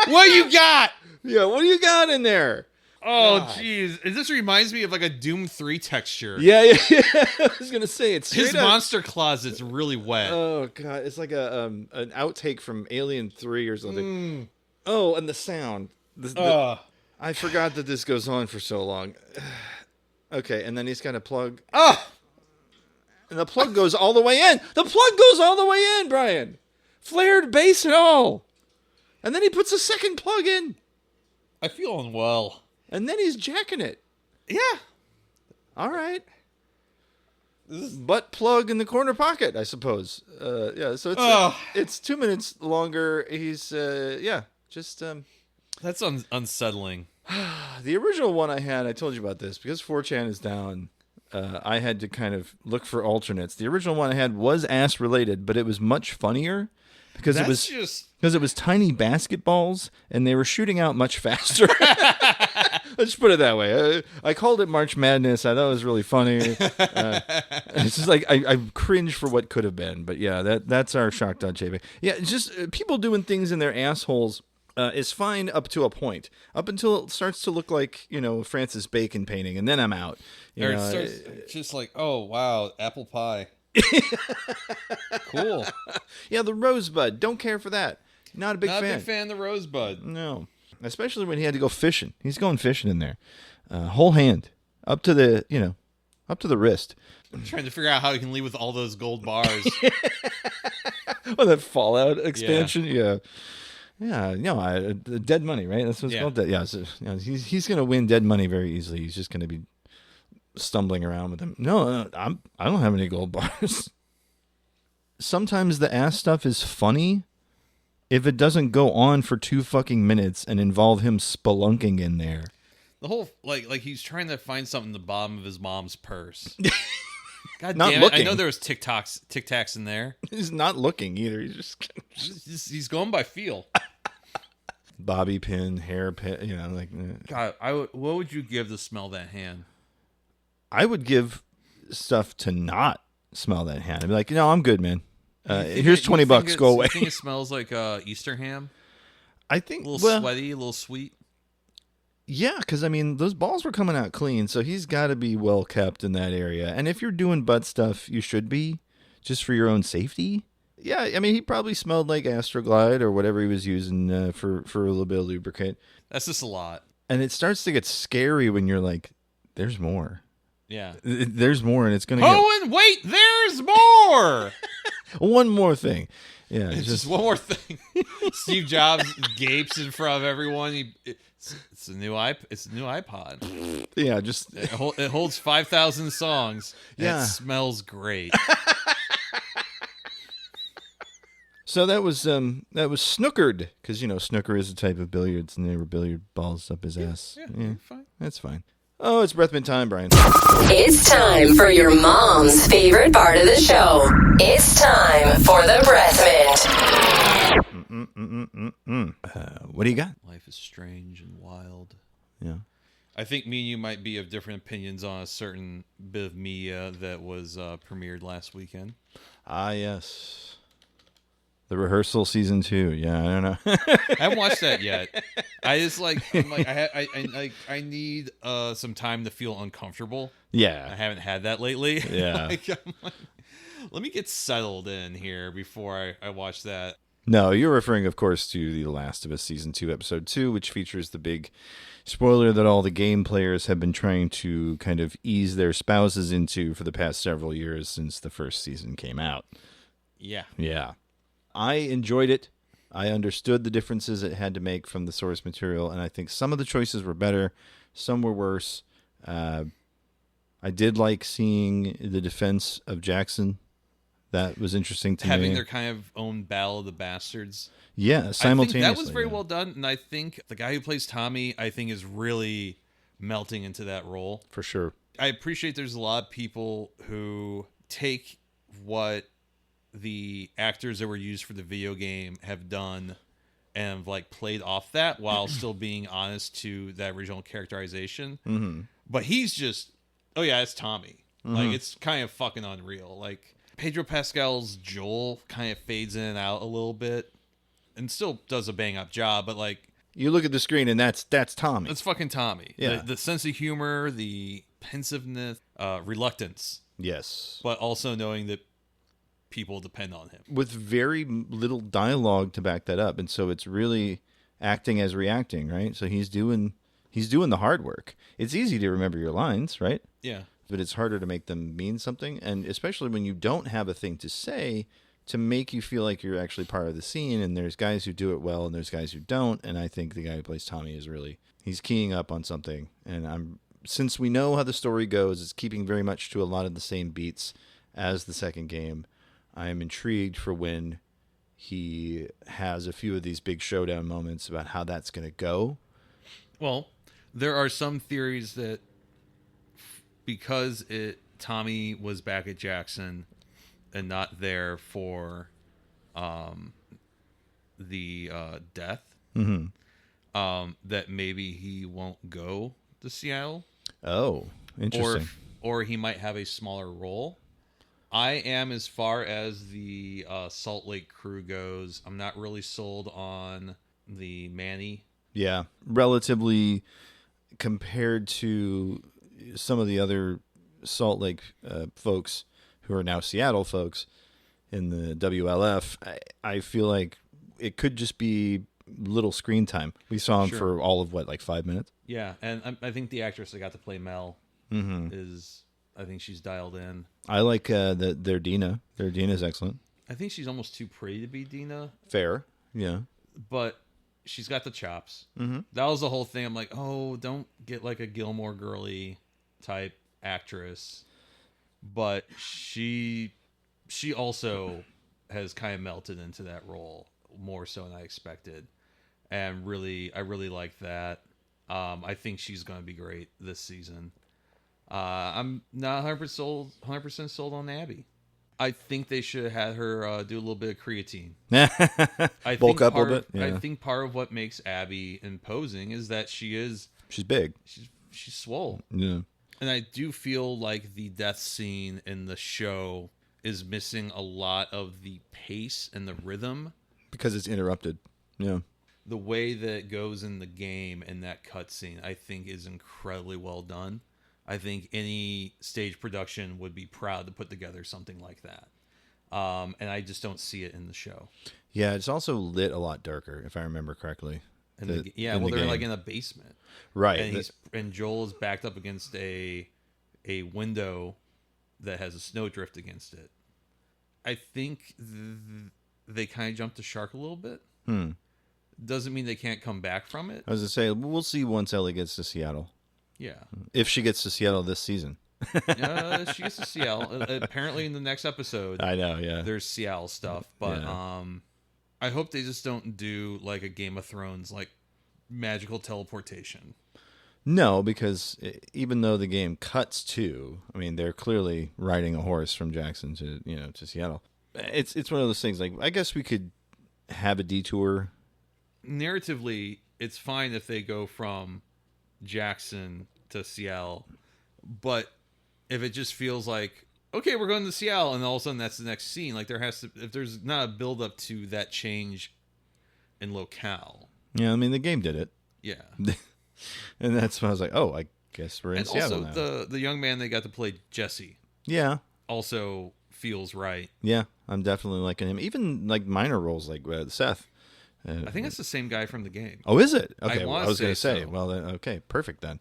What you got? Yeah. What do you got in there? Oh, jeez. This reminds me of like a Doom 3 texture. Yeah. I was gonna say it's His straight up- monster closet's really wet. Oh god, it's like an outtake from Alien 3 or something. Oh, and the sound. I forgot that this goes on for so long. Okay, and then he's got a plug. And the plug goes all the way in. The plug goes all the way in, Brian. Flared base and all. And then he puts a second plug in. I feel unwell. And then he's jacking it. Yeah. All right. Butt plug in the corner pocket, I suppose. Yeah, so it's 2 minutes longer. He's just That's unsettling. the original one I had. I told you about this because 4chan is down. I had to kind of look for alternates. The original one I had was ass related, but it was much funnier because it was tiny basketballs and they were shooting out much faster. Let's put it that way. I called it March Madness. I thought it was really funny. It's just like I cringe for what could have been. But yeah, that's our shock.jpg. Yeah, it's just people doing things in their assholes is fine up to a point. Up until it starts to look like, Francis Bacon painting, and then I'm out. Or it starts just like, oh, wow, apple pie. Cool. Yeah, the rosebud. Don't care for that. Not a big fan. Not a big fan of the rosebud. No. Especially when he had to go fishing. He's going fishing in there. Whole hand. Up to the, Up to the wrist. I'm trying to figure out how he can leave with all those gold bars. Oh, that Fallout expansion? Yeah. Yeah, dead money, right? That's what it's called. Yeah, so, he's going to win dead money very easily. He's just going to be stumbling around with them. No, I don't have any gold bars. Sometimes the ass stuff is funny if it doesn't go on for 2 fucking minutes and involve him spelunking in there. The whole like he's trying to find something in the bottom of his mom's purse. God Not damn it! looking. I know there was Tic Tacs in there. He's not looking either. He's going by feel. Bobby pin, hair pin, God, what would you give to smell that hand? I would give stuff to not smell that hand. I'd be like, no, I'm good, man. Here's $20. Go away. You think it smells like Easter ham? I think a little sweaty, a little sweet. Yeah, because I mean, those balls were coming out clean, so he's got to be well kept in that area. And if you're doing butt stuff, you should be, just for your own safety. Yeah, I mean, he probably smelled like Astroglide or whatever he was using for a little bit of lubricant. That's just a lot. And it starts to get scary when you're like, there's more. Yeah. There's more, and it's going to Oh, and wait, there's more! One more thing. Yeah, it's just one more thing. Steve Jobs gapes in front of everyone. It's a new iPod. Yeah, just it holds 5,000 songs. Yeah, it smells great. So that was snookered, because snooker is a type of billiards, and they were billiard balls up his ass. Yeah, fine. That's fine. Oh, it's breath mint time, Brian. It's time for your mom's favorite part of the show. It's time for the breath mint. What do you got? Life is strange and wild. Yeah. I think me and you might be of different opinions on a certain bit of media that was premiered last weekend. Ah, yes. The Rehearsal season 2. Yeah, I don't know. I haven't watched that yet. I just I need some time to feel uncomfortable. Yeah, I haven't had that lately. Yeah. Let me get settled in here before I watch that. No, you're referring, of course, to The Last of Us season 2, episode 2, which features the big spoiler that all the game players have been trying to kind of ease their spouses into for the past several years since the first season came out. Yeah. Yeah. I enjoyed it. I understood the differences it had to make from the source material, and I think some of the choices were better, some were worse. I did like seeing the defense of Jackson. That was interesting to me. Having their kind of own Battle of the Bastards. Yeah, simultaneously. I think that was very well done, and I think the guy who plays Tommy, I think, is really melting into that role. For sure. I appreciate there's a lot of people who take what the actors that were used for the video game have done and played off that while still being honest to that original characterization. Mm-hmm. But he's just, oh yeah, it's Tommy. Mm-hmm. It's kind of fucking unreal. Pedro Pascal's Joel kind of fades in and out a little bit and still does a bang up job, but you look at the screen and that's Tommy. It's fucking Tommy. Yeah. The sense of humor, the pensiveness, reluctance. Yes. But also knowing that people depend on him. With very little dialogue to back that up. And so it's really acting as reacting, right? So he's doing the hard work. It's easy to remember your lines, right? Yeah. But it's harder to make them mean something. And especially when you don't have a thing to say to make you feel like you're actually part of the scene. And there's guys who do it well and there's guys who don't. And I think the guy who plays Tommy he's keying up on something. And since we know how the story goes, it's keeping very much to a lot of the same beats as the second game. I am intrigued for when he has a few of these big showdown moments about how that's going to go. Well, there are some theories that because Tommy was back at Jackson and not there for the death, that maybe he won't go to Seattle. Oh, interesting. Or he might have a smaller role. I am, as far as the Salt Lake crew goes, I'm not really sold on the Manny. Yeah, relatively compared to some of the other Salt Lake folks who are now Seattle folks in the WLF, I feel like it could just be little screen time. We saw him for all of 5 minutes? Yeah, and I think the actress that got to play Mel is I think she's dialed in. I like their Dina. Their Dina's excellent. I think she's almost too pretty to be Dina. Fair. Yeah. But she's got the chops. Mm-hmm. That was the whole thing. I'm like, oh, don't get like a Gilmore Girly type actress. But she also has kind of melted into that role more so than I expected. And I really like that. I think she's going to be great this season. I'm not 100% sold on Abby. I think they should have had her do a little bit of creatine. Bulk up a little bit. Yeah. I think part of what makes Abby imposing is that she's big. She's swole. Yeah. And I do feel like the death scene in the show is missing a lot of the pace and the rhythm. Because it's interrupted. Yeah. The way that it goes in the game and that cutscene, I think, is incredibly well done. I think any stage production would be proud to put together something like that. And I just don't see it in the show. Yeah, it's also lit a lot darker, if I remember correctly. They're like in a basement. Right. And Joel is backed up against a window that has a snowdrift against it. I think they kind of jumped the shark a little bit. Doesn't mean they can't come back from it. I was going to say, we'll see once Ellie gets to Seattle. Yeah. If she gets to Seattle this season. She gets to Seattle. Apparently in the next episode. I know, yeah. There's Seattle stuff. But I hope they just don't do like a Game of Thrones, like magical teleportation. No, because even though the game cuts to, I mean, they're clearly riding a horse from Jackson to Seattle. It's one of those things, like, I guess we could have a detour. Narratively, it's fine if they go from Jackson to Seattle, but if it just feels like, okay, we're going to Seattle, and all of a sudden that's the next scene, like if there's not a build up to that change in locale. Yeah, I mean, the game did it. Yeah. And that's when I was like, oh, I guess we're in and Seattle also, now. the young man they got to play, Jesse. Yeah. Also feels right. Yeah, I'm definitely liking him. Even like minor roles like Seth. I think that's the same guy from the game. Oh, is it? Okay, I was going to say. so. Well, okay, perfect then.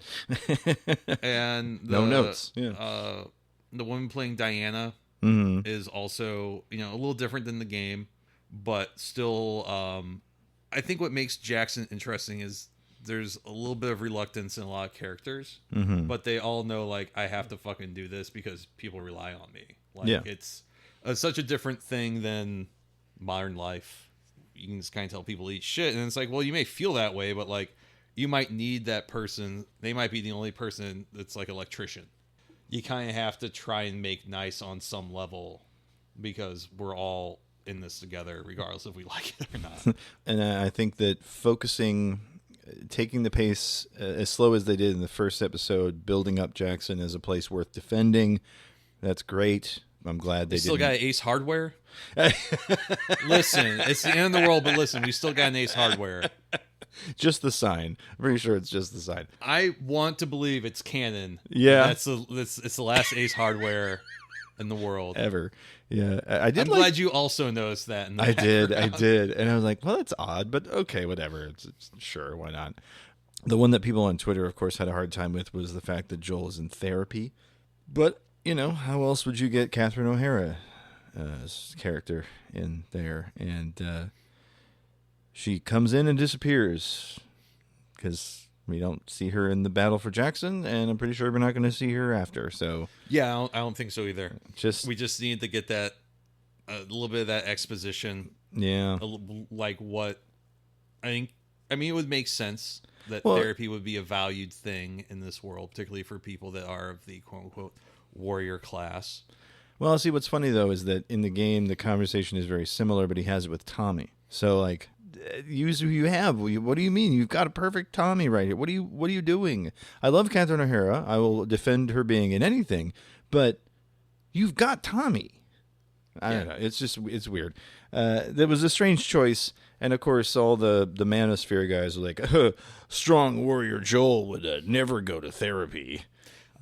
And no notes. Yeah. The woman playing Diana is also, a little different than the game, but still, I think what makes Jackson interesting is there's a little bit of reluctance in a lot of characters, but they all know, like, I have to fucking do this because people rely on me. Like, it's such a different thing than modern life. You can just kind of tell people eat shit, and it's like, well, you may feel that way, but like, you might need that person. They might be the only person that's like electrician. You kind of have to try and make nice on some level because we're all in this together, regardless if we like it or not. And I think that taking the pace as slow as they did in the first episode, building up Jackson as a place worth defending, that's great. I'm glad they still got Ace Hardware. Listen, it's the end of the world, but listen, we still got an Ace Hardware. Just the sign. I'm pretty sure it's just the sign. I want to believe it's canon. Yeah, it's the last Ace Hardware in the world ever. Yeah, I'm glad you also noticed that. I did, and I was like, well, that's odd, but okay, whatever. It's sure, why not? The one that people on Twitter, of course, had a hard time with was the fact that Joel is in therapy, but. How else would you get Catherine O'Hara's character in there? And she comes in and disappears because we don't see her in the battle for Jackson, and I'm pretty sure we're not going to see her after. So yeah, I don't think so either. We just need to get that a little bit of that exposition. Yeah, like what I mean, it would make sense that therapy would be a valued thing in this world, particularly for people that are of the quote unquote warrior class. Well, see, what's funny though is that in the game the conversation is very similar, but he has it with Tommy. So like, use who you have. What do you mean? You've got a perfect Tommy right here. What are you doing? I love Catherine O'Hara. I will defend her being in anything, but you've got Tommy. I don't know. It's weird. There was a strange choice, and of course, all the manosphere guys are like, strong warrior Joel would never go to therapy.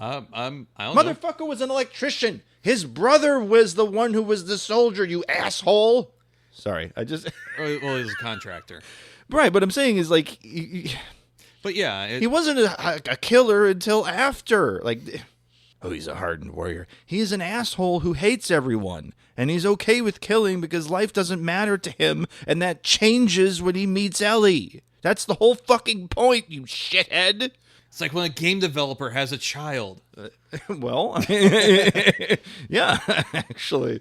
I don't Motherfucker know. was an electrician. His brother was the one who was the soldier, you asshole. Sorry, well, he was a contractor. Right, but I'm saying is like... But yeah... he wasn't a killer until after. Like, oh, he's a hardened warrior. He's an asshole who hates everyone, and he's okay with killing because life doesn't matter to him, and that changes when he meets Ellie. That's the whole fucking point, you shithead. It's like when a game developer has a child. Well, yeah, actually.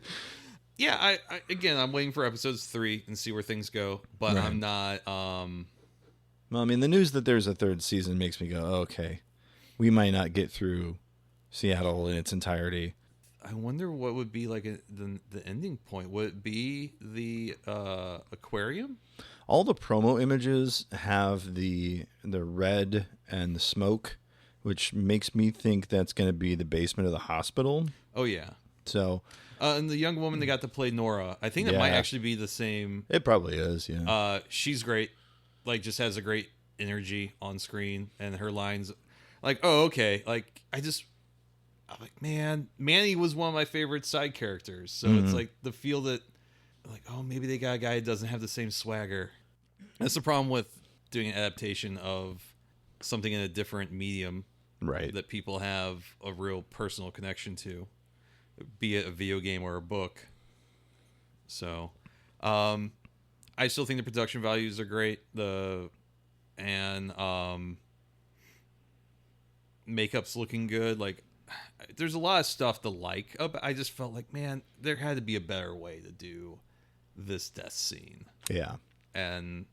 Yeah, I again, I'm waiting for episodes 3 and see where things go, but Right. I'm not. Well, I mean, the news that there's a 3rd season makes me go, okay, we might not get through Seattle in its entirety. I wonder what would be like the ending point. Would it be the aquarium? All the promo images have the red and the smoke, which makes me think that's going to be the basement of the hospital. Oh yeah. So, and the young woman that got to play Nora, I think that might actually be the same. It probably is. Yeah. She's great. Like, just has a great energy on screen, and her lines, like, oh okay, like I'm like, man, Manny was one of my favorite side characters. So it's like the feel that, like, oh, maybe they got a guy who doesn't have the same swagger. That's the problem with doing an adaptation of something in a different medium, right? That people have a real personal connection to, be it a video game or a book. So, I still think the production values are great. Makeup's looking good. Like, there's a lot of stuff to like. I just felt like, man, there had to be a better way to do this death scene. Yeah. And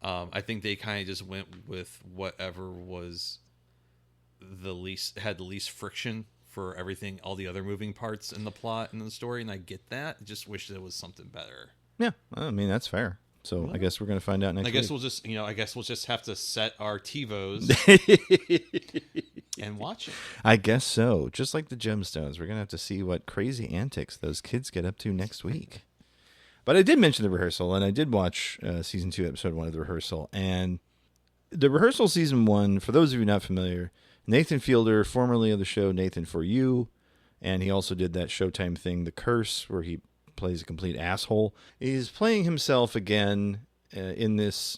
I think they kind of just went with whatever was had the least friction for everything, all the other moving parts in the plot and the story. And I get that. I just wish there was something better. Yeah. I mean, that's fair. So I guess we're going to find out next week. I guess we'll just have to set our TiVos and watch it. I guess so. Just like the Gemstones, we're going to have to see what crazy antics those kids get up to next week. But I did mention the rehearsal, and I did watch season 2, episode 1 of the rehearsal. And the rehearsal season 1, for those of you not familiar, Nathan Fielder, formerly of the show Nathan For You, and he also did that Showtime thing, The Curse, where he plays a complete asshole. He's playing himself again in this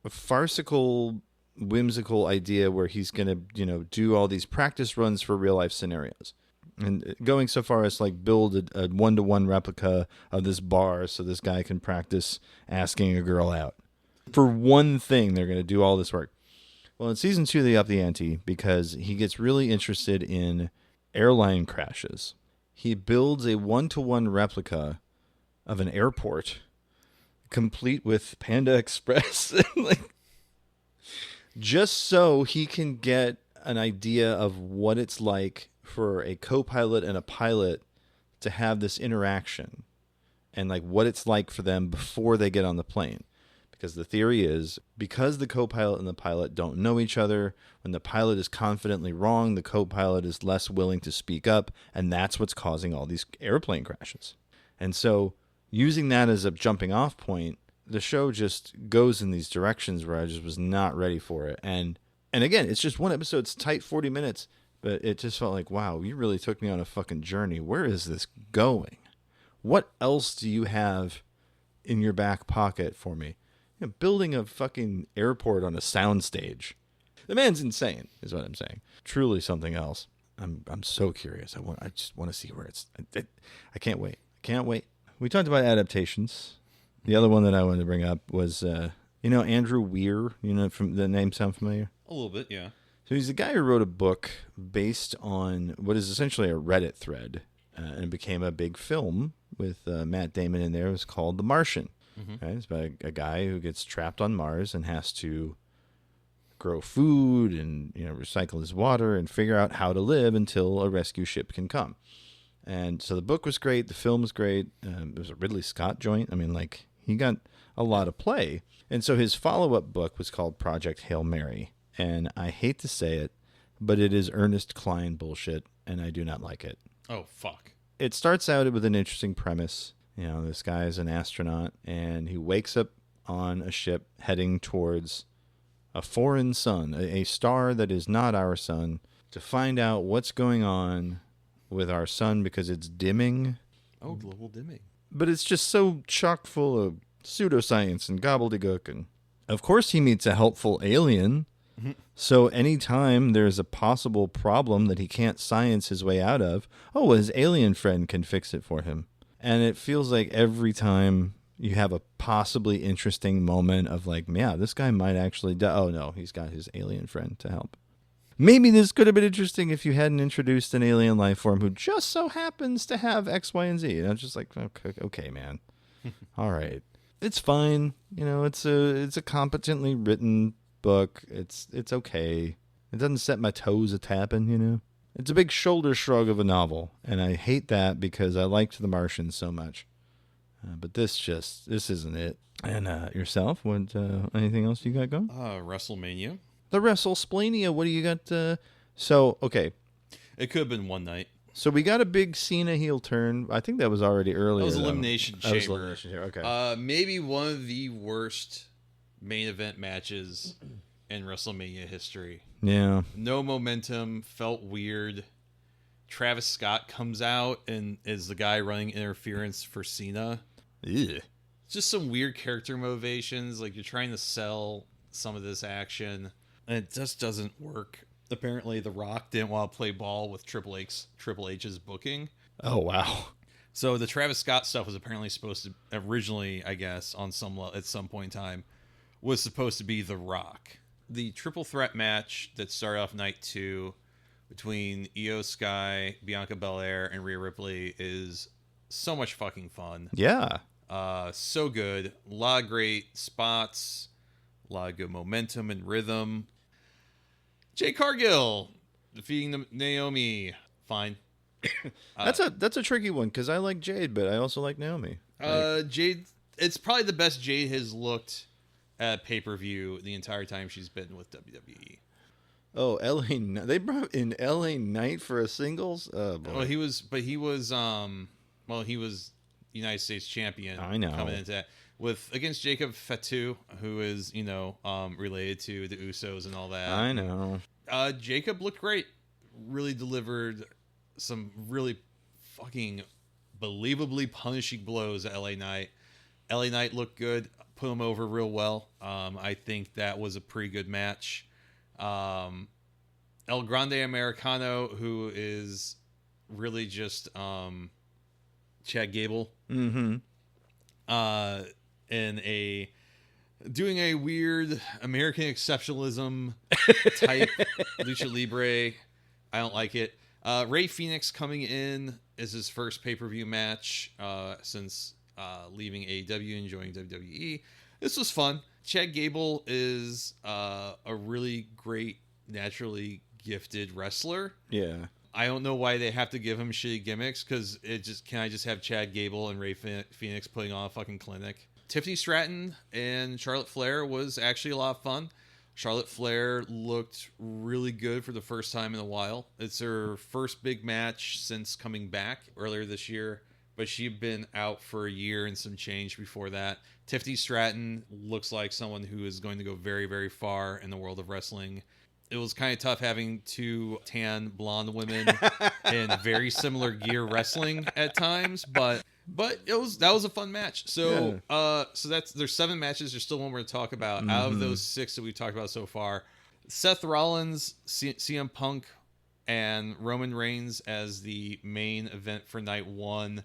farcical, whimsical idea where he's going to, do all these practice runs for real life scenarios. And going so far as like build a 1-to-1 replica of this bar so this guy can practice asking a girl out. For one thing, they're going to do all this work. Well, in season 2, they up the ante because he gets really interested in airline crashes. He builds a 1-to-1 replica of an airport, complete with Panda Express, just so he can get an idea of what it's like for a co-pilot and a pilot to have this interaction, and like what it's like for them before they get on the plane. Because the theory is, because the co-pilot and the pilot don't know each other, when the pilot is confidently wrong, the co-pilot is less willing to speak up, and that's what's causing all these airplane crashes. And so, using that as a jumping off point, the show just goes in these directions where I just was not ready for it. And again, it's just one episode, it's tight 40 minutes, but it just felt like, wow, you really took me on a fucking journey. Where is this going? What else do you have in your back pocket for me? Building a fucking airport on a soundstage. The man's insane, is what I'm saying. Truly something else. I'm so curious. I just want to see where it's. I can't wait. Can't wait. We talked about adaptations. The other one that I wanted to bring up was, Andrew Weir. From the name sound familiar? A little bit, yeah. So he's the guy who wrote a book based on what is essentially a Reddit thread, and it became a big film with Matt Damon in there. It was called The Martian. Mm-hmm. Right? It's about a guy who gets trapped on Mars and has to grow food and recycle his water and figure out how to live until a rescue ship can come. And so the book was great. The film was great. It was a Ridley Scott joint. I mean, he got a lot of play. And so his follow-up book was called Project Hail Mary. And I hate to say it, but it is Ernest Cline bullshit, and I do not like it. Oh, fuck. It starts out with an interesting premise. This guy is an astronaut, and he wakes up on a ship heading towards a foreign sun, a star that is not our sun, to find out what's going on with our sun because it's dimming. Oh, global dimming. But it's just so chock full of pseudoscience and gobbledygook. And of course he meets a helpful alien So anytime there's a possible problem that he can't science his way out of, oh, his alien friend can fix it for him. And it feels like every time you have a possibly interesting moment of like, yeah, this guy might actually die. Oh, no, he's got his alien friend to help. Maybe this could have been interesting if you hadn't introduced an alien life form who just so happens to have X, Y, and Z. And I was just like, okay, man. All right. It's fine. You know, it's a competently written book. It's okay. It doesn't set my toes a tapping, you know. It's a big shoulder shrug of a novel, and I hate that because I liked The Martian so much. But this isn't it. And yourself, what anything else you got going? WrestleMania. The WrestleSplania. What do you got? So okay, it could have been one night. So we got a big Cena heel turn. I think that was already earlier. That was Elimination Chamber. That was Elimination Chamber. Okay. Maybe one of the worst main event matches in WrestleMania history. Yeah. No momentum, felt weird. Travis Scott comes out and is the guy running interference for Cena. Yeah. Just some weird character motivations. Like you're trying to sell some of this action, and it just doesn't work. Apparently, The Rock didn't want to play ball with Triple H's booking. Oh, wow. So the Travis Scott stuff was apparently supposed to originally, I guess, at some point in time, was supposed to be The Rock. The triple threat match that started off night 2 between Io Sky, Bianca Belair, and Rhea Ripley is so much fucking fun. Yeah. So good. A lot of great spots. A lot of good momentum and rhythm. Jade Cargill defeating Naomi. Fine. That's a tricky one because I like Jade, but I also like Naomi. Jade, it's probably the best Jade has looked at pay-per-view the entire time she's been with WWE. Oh, they brought in LA Knight for a singles. Oh boy. Well, he was United States champion. I know. Coming into that against Jacob Fatu, who is related to the Usos and all that. I know. Jacob looked great. Really delivered some really fucking believably punishing blows at LA Knight. LA Knight looked good. Put him over real well. I think that was a pretty good match. El Grande Americano, who is really just Chad Gable. Mm-hmm. Doing a weird American exceptionalism type Lucha Libre. I don't like it. Rey Fenix coming in is his first pay-per-view match since leaving AEW and joining WWE. This was fun. Chad Gable is a really great, naturally gifted wrestler. Yeah. I don't know why they have to give him shitty gimmicks, because can I just have Chad Gable and Rey Fenix putting on a fucking clinic? Tiffany Stratton and Charlotte Flair was actually a lot of fun. Charlotte Flair looked really good for the first time in a while. It's her first big match since coming back earlier this year, but she'd been out for a year and some change before that. Tiffany Stratton looks like someone who is going to go very, very far in the world of wrestling. It was kind of tough having two tan blonde women in very similar gear wrestling at times, but that was a fun match. So Yeah. So there's 7 matches. There's still one more to talk about. Out of those 6 that we've talked about so far, Seth Rollins, CM Punk, and Roman Reigns as the main event for night 1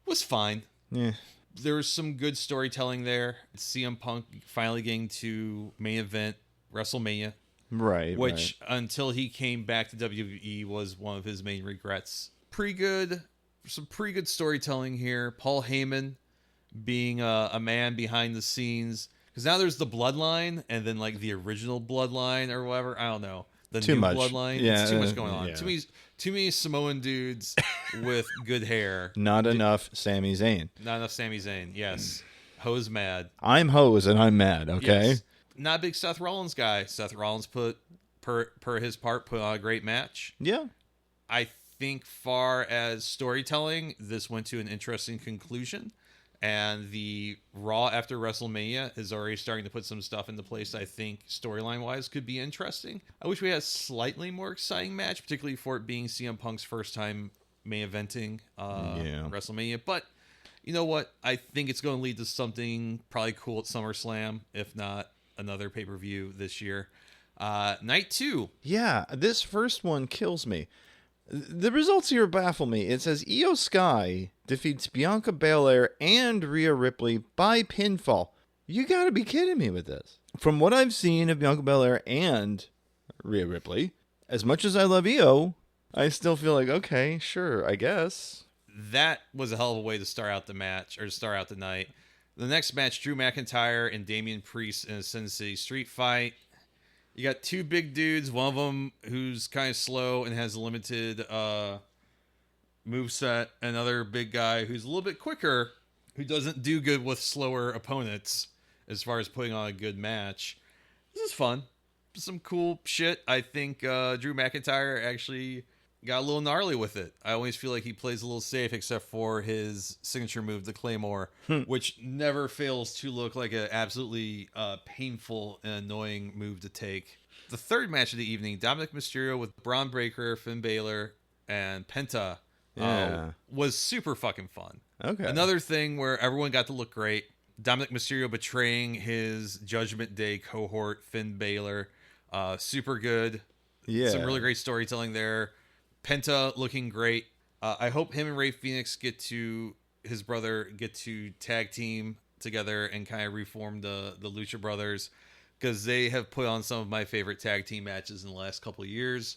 was fine. Yeah. There was some good storytelling there. CM Punk finally getting to main event WrestleMania. Right. Which, until he came back to WWE, was one of his main regrets. Some pretty good storytelling here. Paul Heyman being a man behind the scenes. Because now there's the Bloodline, and then like the original Bloodline or whatever. I don't know. The Too new much. Bloodline. Yeah, It's too much going on. yeah. Too many Samoan dudes with good hair. Not enough Sami Zayn. Not enough Sami Zayn. Yes. Ho's mad. I'm Hose and I'm mad, okay? Yes. Not a big Seth Rollins guy. Seth Rollins put on a great match. Yeah. I think far as storytelling, this went to an interesting conclusion. And the Raw after WrestleMania is already starting to put some stuff into place I think storyline-wise could be interesting. I wish we had a slightly more exciting match, particularly for it being CM Punk's first time main eventing WrestleMania. But you know what? I think it's going to lead to something probably cool at SummerSlam, if not another pay-per-view this year. Night 2. Yeah, this first one kills me. The results here baffle me. It says Io Sky defeats Bianca Belair and Rhea Ripley by pinfall. You gotta be kidding me with this. From what I've seen of Bianca Belair and Rhea Ripley, as much as I love Io, I still feel like, okay, sure, I guess. That was a hell of a way to start out the match, or to start out the night. The next match, Drew McIntyre and Damian Priest in a Sin City street fight. You got two big dudes, one of them who's kind of slow and has a limited moveset, another big guy who's a little bit quicker, who doesn't do good with slower opponents as far as putting on a good match. This is fun. Some cool shit. I think Drew McIntyre actually got a little gnarly with it. I always feel like he plays a little safe, except for his signature move, the Claymore, which never fails to look like an absolutely painful and annoying move to take. The third match of the evening, Dominic Mysterio with Braun Breaker, Finn Balor, and Penta, was super fucking fun. Okay. Another thing where everyone got to look great. Dominic Mysterio betraying his Judgment Day cohort, Finn Balor. Super good. Yeah. Some really great storytelling there. Penta looking great. I hope him and Rey Fenix his brother get to tag team together and kind of reform the Lucha Brothers, because they have put on some of my favorite tag team matches in the last couple of years.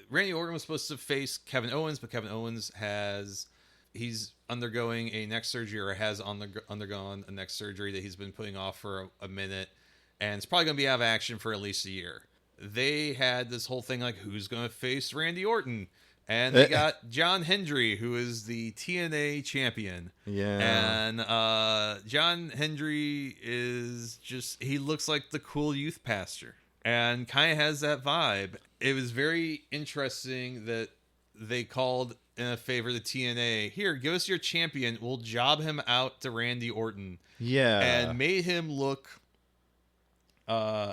Randy Orton was supposed to face Kevin Owens, but Kevin Owens he's undergoing a neck surgery, or has undergone a neck surgery that he's been putting off for a minute, and it's probably going to be out of action for at least a year. They had this whole thing like, who's going to face Randy Orton? And they got John Hendry, who is the TNA champion. Yeah. And John Hendry he looks like the cool youth pastor, and kind of has that vibe. It was very interesting that they called in a favor the TNA. Here, give us your champion. We'll job him out to Randy Orton. Yeah. And made him look...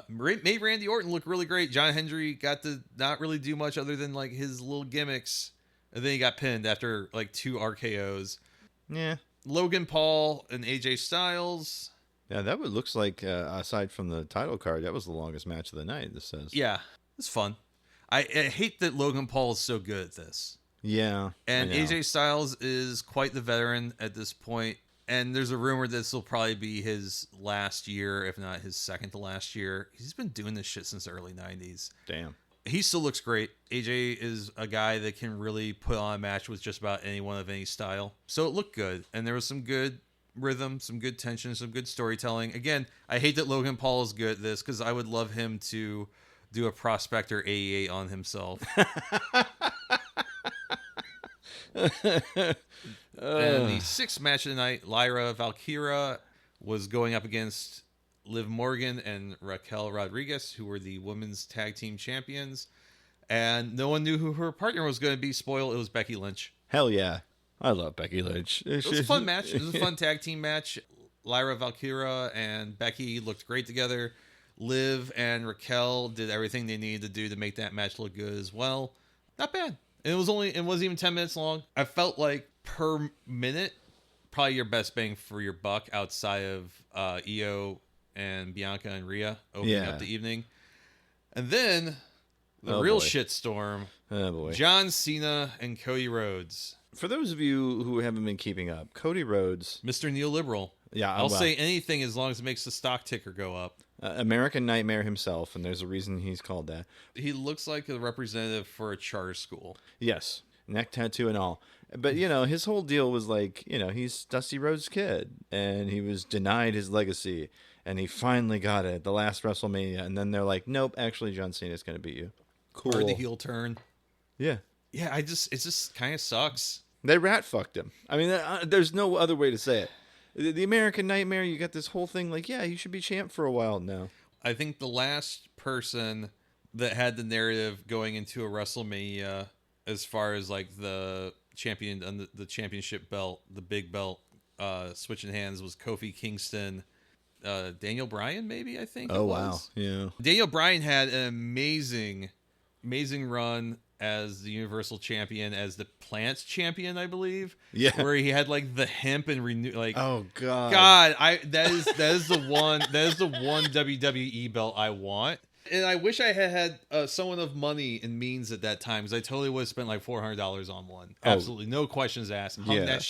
made Randy Orton look really great. John Hendry got to not really do much other than like his little gimmicks, and then he got pinned after like 2 RKOs. Yeah. Logan Paul and AJ Styles. Yeah, looks like, aside from the title card, that was the longest match of the night, this says. Yeah, it's fun. I hate that Logan Paul is so good at this. Yeah. And AJ Styles is quite the veteran at this point. And there's a rumor this will probably be his last year, if not his second to last year. He's been doing this shit since the early 90s. Damn. He still looks great. AJ is a guy that can really put on a match with just about anyone of any style. So it looked good. And there was some good rhythm, some good tension, some good storytelling. Again, I hate that Logan Paul is good at this, because I would love him to do a Prospector AE on himself. And the 6th match of the night, Lyra Valkyria was going up against Liv Morgan and Raquel Rodriguez, who were the women's tag team champions. And no one knew who her partner was going to be. Spoil, it was Becky Lynch. Hell yeah. I love Becky Lynch. It was a fun match. It was a fun tag team match. Lyra Valkyria and Becky looked great together. Liv and Raquel did everything they needed to do to make that match look good as well. Not bad. It wasn't even 10 minutes long. I felt like per minute, probably your best bang for your buck outside of Io and Bianca and Rhea opening up the evening. And then the real shitstorm. Oh boy. John Cena and Cody Rhodes. For those of you who haven't been keeping up, Cody Rhodes, Mr. Neoliberal. Yeah, I'll say anything as long as it makes the stock ticker go up. American Nightmare himself, and there's a reason he's called that. He looks like a representative for a charter school. Yes, neck tattoo and all. But, his whole deal was like, he's Dusty Rhodes' kid, and he was denied his legacy, and he finally got it at the last WrestleMania, and then they're like, nope, actually John Cena's going to beat you. Cool. Or the heel turn. Yeah. Yeah, it just kind of sucks. They rat fucked him. I mean, there's no other way to say it. The American Nightmare, you got this whole thing like, yeah, you should be champ for a while now. I think the last person that had the narrative going into a WrestleMania, as far as like the champion and the championship belt, the big belt, switching hands, was Kofi Kingston, Daniel Bryan, maybe, I think. Oh, wow. Yeah. Daniel Bryan had an amazing run as the Universal Champion, as the Plants Champion, I believe. Yeah. Where he had like the hemp and renew, like, oh god, that is the one WWE belt I want. And I wish I had someone of money and means at that time, because I totally would have spent like $400 on one. Absolutely, no questions asked. Hung that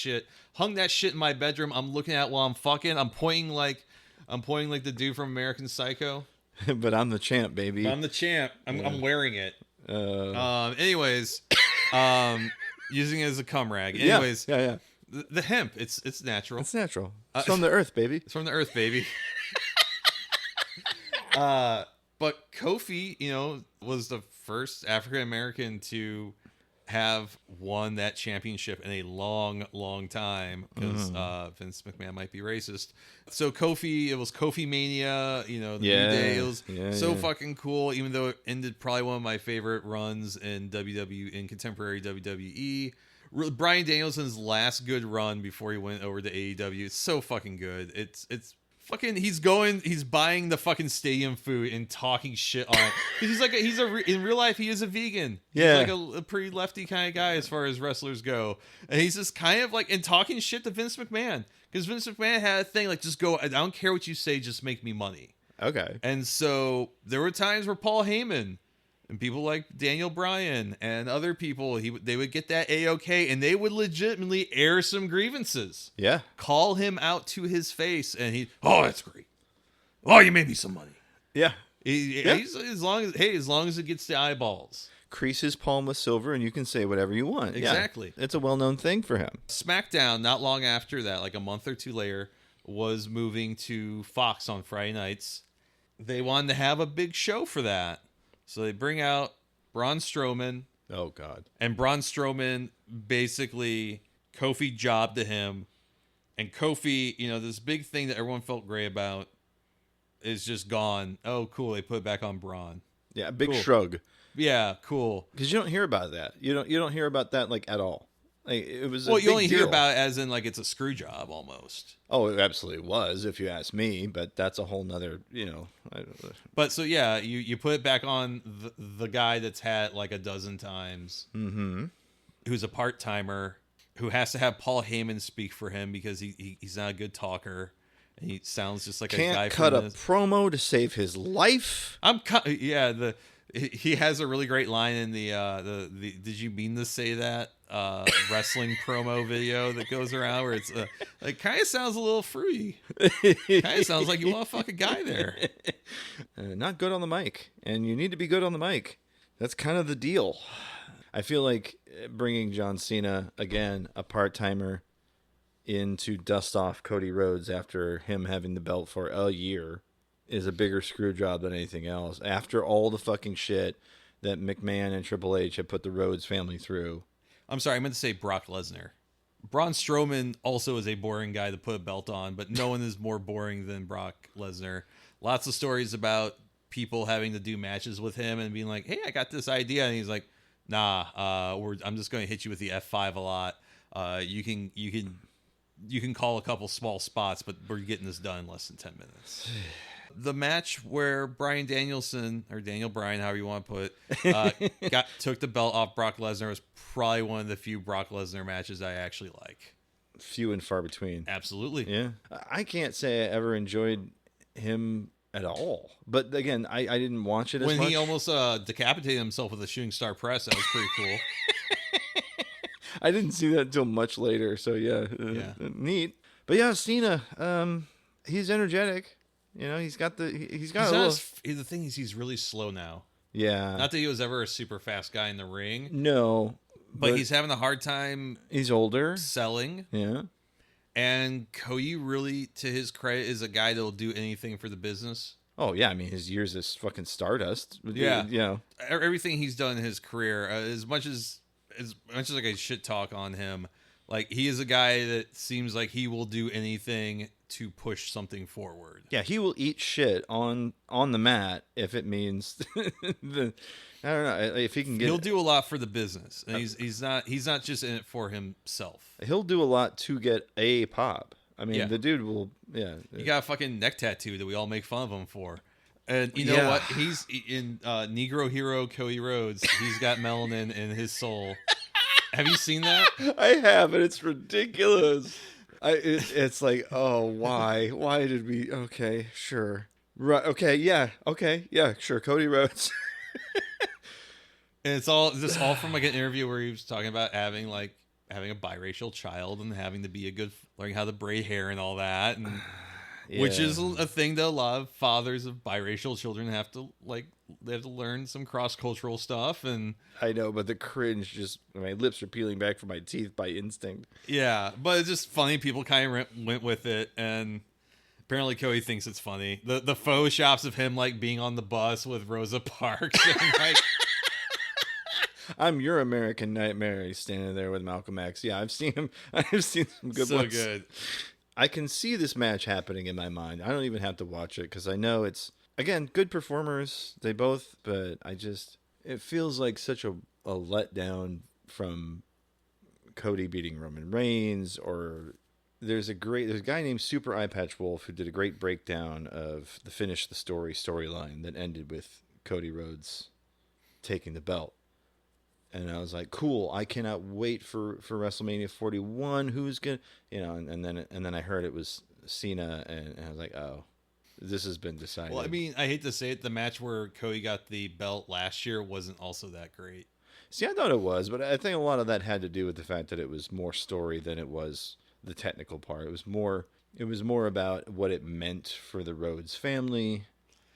shit in my bedroom. I'm looking at while I'm fucking. I'm pointing like the dude from American Psycho. But I'm the champ, baby. I'm the champ. I'm wearing it. Anyways, using it as a cum rag. Anyways, yeah. The hemp, it's natural. It's natural. It's from the earth, baby. It's from the earth, baby. But Kofi, was the first African American to have won that championship in a long, long time, because Vince McMahon might be racist. So Kofi, it was Kofi Mania, the New Day. It was fucking cool, even though it ended probably one of my favorite runs in contemporary WWE. Bryan Danielson's last good run before he went over to AEW. It's so fucking good. It's fucking, he's buying the fucking stadium food and talking shit on it. In real life, he is a vegan. Yeah. He's like a pretty lefty kind of guy as far as wrestlers go. And he's just kind of like, and talking shit to Vince McMahon. Because Vince McMahon had a thing like, just go, I don't care what you say, just make me money. Okay. And so there were times where Paul Heyman and people like Daniel Bryan and other people, they would get that A-OK, and they would legitimately air some grievances. Yeah. Call him out to his face, and that's great. Oh, you made me some money. Yeah. He's, as long as it gets the eyeballs. Crease his palm with silver, and you can say whatever you want. Exactly. Yeah. It's a well-known thing for him. SmackDown, not long after that, like a month or two later, was moving to Fox on Friday nights. They wanted to have a big show for that. So they bring out Braun Strowman. Oh, God. And Braun Strowman, basically, Kofi jobbed to him. And Kofi, this big thing that everyone felt great about is just gone. Oh, cool. They put it back on Braun. Yeah, a big Cool. shrug. Yeah, cool. Because you don't hear about that. You don't hear about that, like, at all. Like, it was Well, a you big only deal. hear about it as in, like, it's a screw job almost. Oh, it absolutely was, if you ask me. But that's a whole nother, But so, yeah, you put it back on the guy that's had like a dozen times, who's a part-timer, who has to have Paul Heyman speak for him because he's not a good talker. And he sounds just like a guy Can't cut from a promo to save his life. He has a really great line in the did you mean to say that wrestling promo video that goes around where it's it kind of sounds a little fruity. Kind of sounds like you want to fuck a guy there. Not good on the mic, and you need to be good on the mic. That's kind of the deal. I feel like bringing John Cena, again, a part-timer, in to dust off Cody Rhodes after him having the belt for a year is a bigger screw job than anything else. After all the fucking shit that McMahon and Triple H have put the Rhodes family through. I'm sorry, I meant to say Brock Lesnar. Braun Strowman also is a boring guy to put a belt on, but no one is more boring than Brock Lesnar. Lots of stories about people having to do matches with him and being like, hey, I got this idea. And he's like, nah, I'm just going to hit you with the F5 a lot. You can call a couple small spots, but we're getting this done in less than 10 minutes. The match where Bryan Danielson, or Daniel Bryan, however you want to put it, took the belt off Brock Lesnar was probably one of the few Brock Lesnar matches I actually like. Few and far between. Absolutely. Yeah. I can't say I ever enjoyed him at all. But again, I didn't watch it as much. When he almost decapitated himself with a shooting star press, that was pretty cool. I didn't see that until much later, so neat. But yeah, Cena, he's energetic. He's got a little. The thing is, he's really slow now. Yeah. Not that he was ever a super fast guy in the ring. No. But he's having a hard time. He's older. Selling. Yeah. And Cody, really, to his credit, is a guy that will do anything for the business. Oh, yeah. I mean, his years as fucking Stardust. Yeah. Everything he's done in his career, as much as like I shit talk on him, like he is a guy that seems like he will do anything to push something forward. Yeah, he will eat shit on the mat if it means I don't know, if he can get. He'll do a lot for the business, and he's not just in it for himself. He'll do a lot to get a pop. I mean, the dude will. Yeah, he got a fucking neck tattoo that we all make fun of him for. And you know what? He's in Negro hero Cody Rhodes. He's got melanin in his soul. Have you seen that? I have, and it's ridiculous. It's like, oh, why? Why did we? Okay, sure. Right. Okay. Yeah. Okay. Yeah. Sure. Cody Rhodes. And it's all from like an interview where he was talking about having a biracial child and having to be learning how to braid hair and all that, and which is a thing that a lot of fathers of biracial children have to learn some cross-cultural stuff. And I know, but the cringe my lips are peeling back from my teeth by instinct. yeah, but it's just funny. People kind of went with it, and apparently Cody thinks it's funny. The faux shops of him like being on the bus with Rosa Parks and like. I'm your American Nightmare. He's standing there with Malcolm X. Yeah, I've seen him. I've seen some good ones. So good. I can see this match happening in my mind. I don't even have to watch it because I know it's, again, good performers. They both, but it feels like such a letdown from Cody beating Roman Reigns, or there's a guy named Super Eye Patch Wolf who did a great breakdown of the Finish the Storyline that ended with Cody Rhodes taking the belt. And I was like, cool, I cannot wait for WrestleMania 41. Who's going to, and then I heard it was Cena, and I was like, oh, this has been decided. Well, I mean, I hate to say it, the match where Cody got the belt last year wasn't also that great. See, I thought it was, but I think a lot of that had to do with the fact that it was more story than it was the technical part. It was more about what it meant for the Rhodes family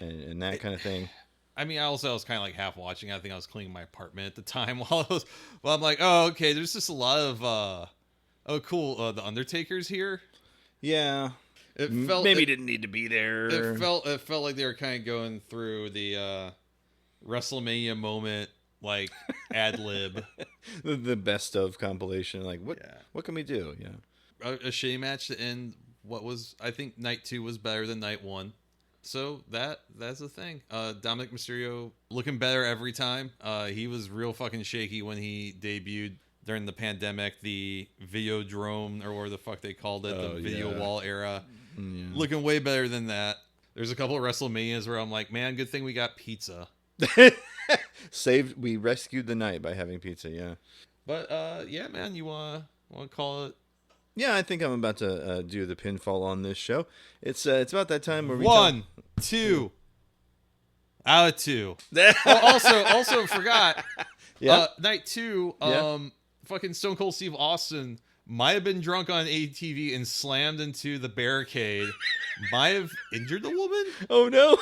and that kind of thing. I mean, I was kind of like half watching. I think I was cleaning my apartment at the time well, I'm like, oh, okay, there's just a lot of, oh, cool, the Undertaker's here. Yeah. Maybe didn't need to be there. It felt like they were kind of going through the WrestleMania moment, like ad lib. the best of compilation. Like, what can we do? Yeah. A shitty match to end what was, I think night 2 was better than night 1. So that's the thing. Dominic Mysterio looking better every time. He was real fucking shaky when he debuted during the pandemic, the Videodrome, or whatever the fuck they called it, the video wall era. Yeah. Looking way better than that. There's a couple of WrestleManias where I'm like, man, good thing we got pizza. We rescued the night by having pizza, yeah. But yeah, man, you wanna call it? Yeah, I think I'm about to do the pinfall on this show. It's about that time where we 1, 2 out of 2. also forgot. Yeah. Night 2. Fucking Stone Cold Steve Austin might have been drunk on ATV and slammed into the barricade. Might have injured the woman. Oh no!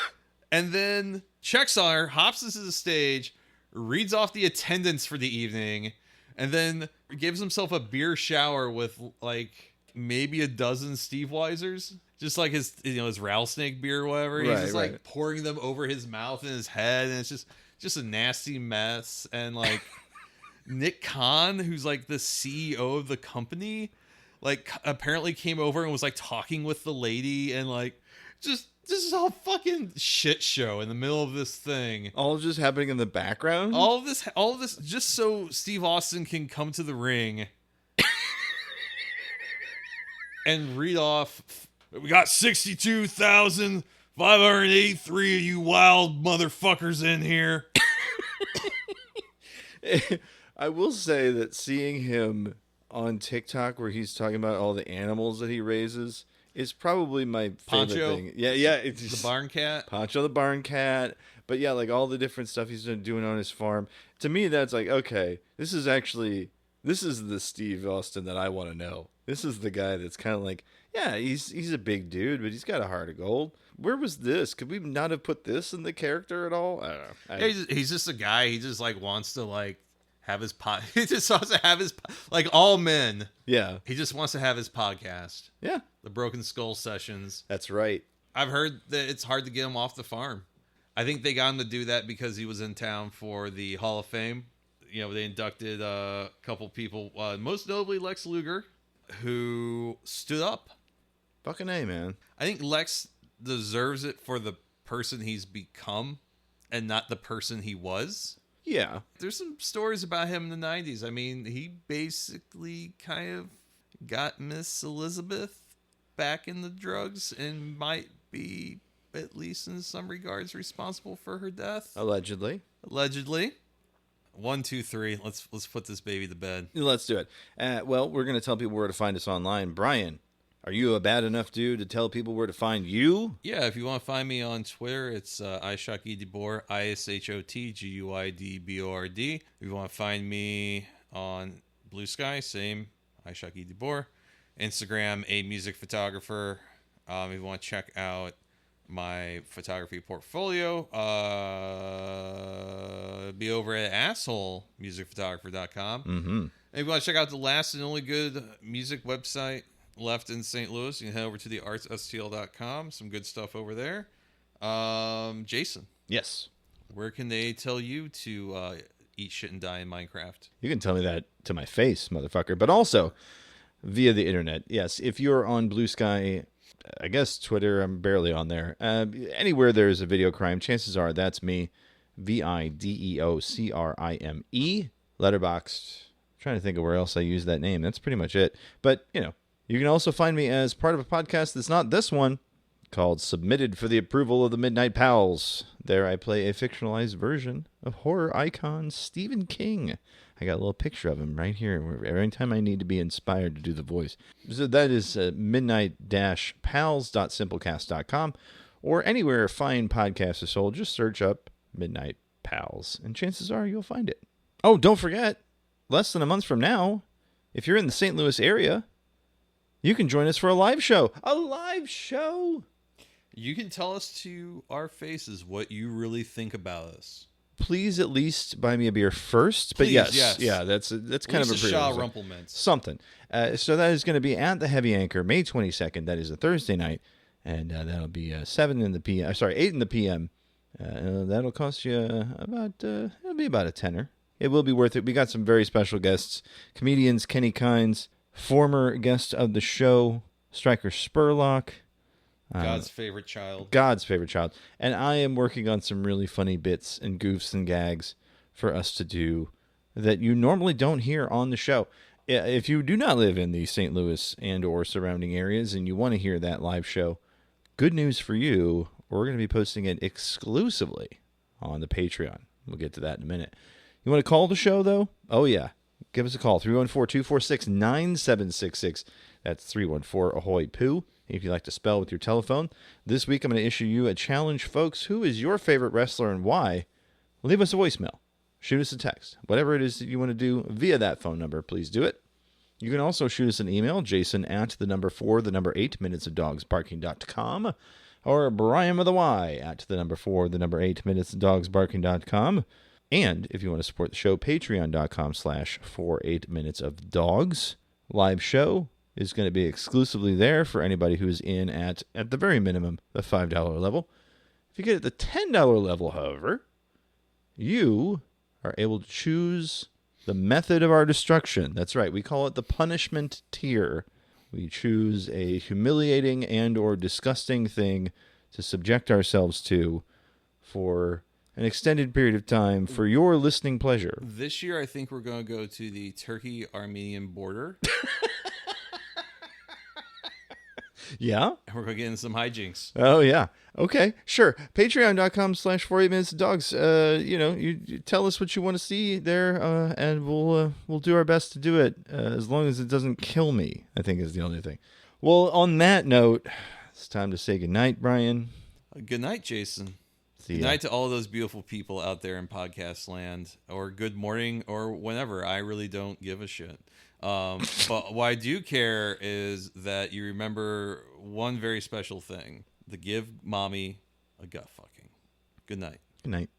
And then checks on her, hops into the stage, reads off the attendance for the evening, and then gives himself a beer shower with like maybe a dozen Steve Weisers, just like his rattlesnake beer or whatever. He's just like pouring them over his mouth and his head, and it's just a nasty mess. And like Nick Khan, who's like the CEO of the company, like apparently came over and was like talking with the lady, and like just this is all fucking shit show in the middle of this thing. All just happening in the background? All of this just so Steve Austin can come to the ring and read off, we got 62,583 of you wild motherfuckers in here. I will say that seeing him on TikTok where he's talking about all the animals that he raises is probably my favorite thing. Yeah, it's the barn cat. Poncho the barn cat. But yeah, like all the different stuff he's been doing on his farm. To me, that's like, okay, this is the Steve Austin that I want to know. This is the guy that's kind of like, yeah, he's a big dude, but he's got a heart of gold. Where was this? Could we not have put this in the character at all? I don't know. He's just a guy. He just like wants to like have his he just wants to have his like all men. Yeah. He just wants to have his podcast. Yeah. The Broken Skull Sessions. That's right. I've heard that it's hard to get him off the farm. I think they got him to do that because he was in town for the Hall of Fame. They inducted a couple people, most notably Lex Luger, who stood up. Fucking A, man. I think Lex deserves it for the person he's become and not the person he was. Yeah. There's some stories about him in the 90s. I mean, he basically kind of got Miss Elizabeth back in the drugs and might be, at least in some regards, responsible for her death. Allegedly. 1, 2, 3. Let's put this baby to bed. Let's do it. Well, we're going to tell people where to find us online. Brian, Are you a bad enough dude to tell people where to find you? Yeah, if you want to find me on Twitter, it's ishotguidebord, ISHOTGUIDBORD. If you want to find me on Blue Sky, same, ishotguidebord. Instagram, a music photographer. If you want to check out my photography portfolio, be over at assholemusicphotographer.com. Mm-hmm. And if you want to check out the last and only good music website left in St. Louis, you can head over to theartsstl.com. Some good stuff over there. Jason. Yes. Where can they tell you to eat shit and die in Minecraft? You can tell me that to my face, motherfucker. But also via the internet. Yes, if you're on Blue Sky, I guess Twitter, I'm barely on there. Anywhere there's a video crime, chances are that's me. VIDEOCRIME. Letterboxd. Trying to think of where else I use that name. That's pretty much it. But, you can also find me as part of a podcast that's not this one, called Submitted for the Approval of the Midnight Pals. There I play a fictionalized version of horror icon Stephen King. I got a little picture of him right here every time I need to be inspired to do the voice. So that is midnight-pals.simplecast.com, or anywhere fine podcasts are sold. Just search up Midnight Pals, and chances are you'll find it. Oh, don't forget, less than a month from now, if you're in the St. Louis area, you can join us for a live show. A live show! You can tell us to our faces what you really think about us. Please at least buy me a beer first. But Please, yes. Yeah, that's kind of a Shaw prerequisite. Rumplemans. Something. So that is going to be at the Heavy Anchor, May 22nd. That is a Thursday night. And that'll be 7 in the p.m. Sorry, 8 in the p.m. That'll cost you it'll be about a tenner. It will be worth it. We got some very special guests. Comedians Kenny Kynes, former guest of the show, Striker Spurlock. God's favorite child. And I am working on some really funny bits and goofs and gags for us to do that you normally don't hear on the show. If you do not live in the St. Louis and or surrounding areas and you want to hear that live show, good news for you. We're going to be posting it exclusively on the Patreon. We'll get to that in a minute. You want to call the show, though? Oh, yeah. Give us a call, 314-246-9766. That's 314 AHOY POO. If you'd like to spell with your telephone. This week, I'm going to issue you a challenge, folks. Who is your favorite wrestler and why? Leave us a voicemail. Shoot us a text. Whatever it is that you want to do via that phone number, please do it. You can also shoot us an email, jason@8minutesofdogsbarking.com, or Brian with a Y @8minutesofdogsbarking.com. And if you want to support the show, patreon.com/48minutesofdogs. Live show is going to be exclusively there for anybody who's in at the very minimum, the $5 level. If you get at the $10 level, however, you are able to choose the method of our destruction. That's right. We call it the punishment tier. We choose a humiliating and or disgusting thing to subject ourselves to for an extended period of time for your listening pleasure. This year, I think we're going to go to the Turkey-Armenian border. Yeah? And we're going to get in some hijinks. Oh, yeah. Okay, sure. Patreon.com/48minutesofdogs. You tell us what you want to see there, and we'll do our best to do it, as long as it doesn't kill me, I think is the only thing. Well, on that note, it's time to say goodnight, Brian. Good night, Jason. See ya. Good night to all those beautiful people out there in podcast land, or good morning, or whenever. I really don't give a shit. But what I do care is that you remember one very special thing: to give mommy a gut fucking. Good night. Good night.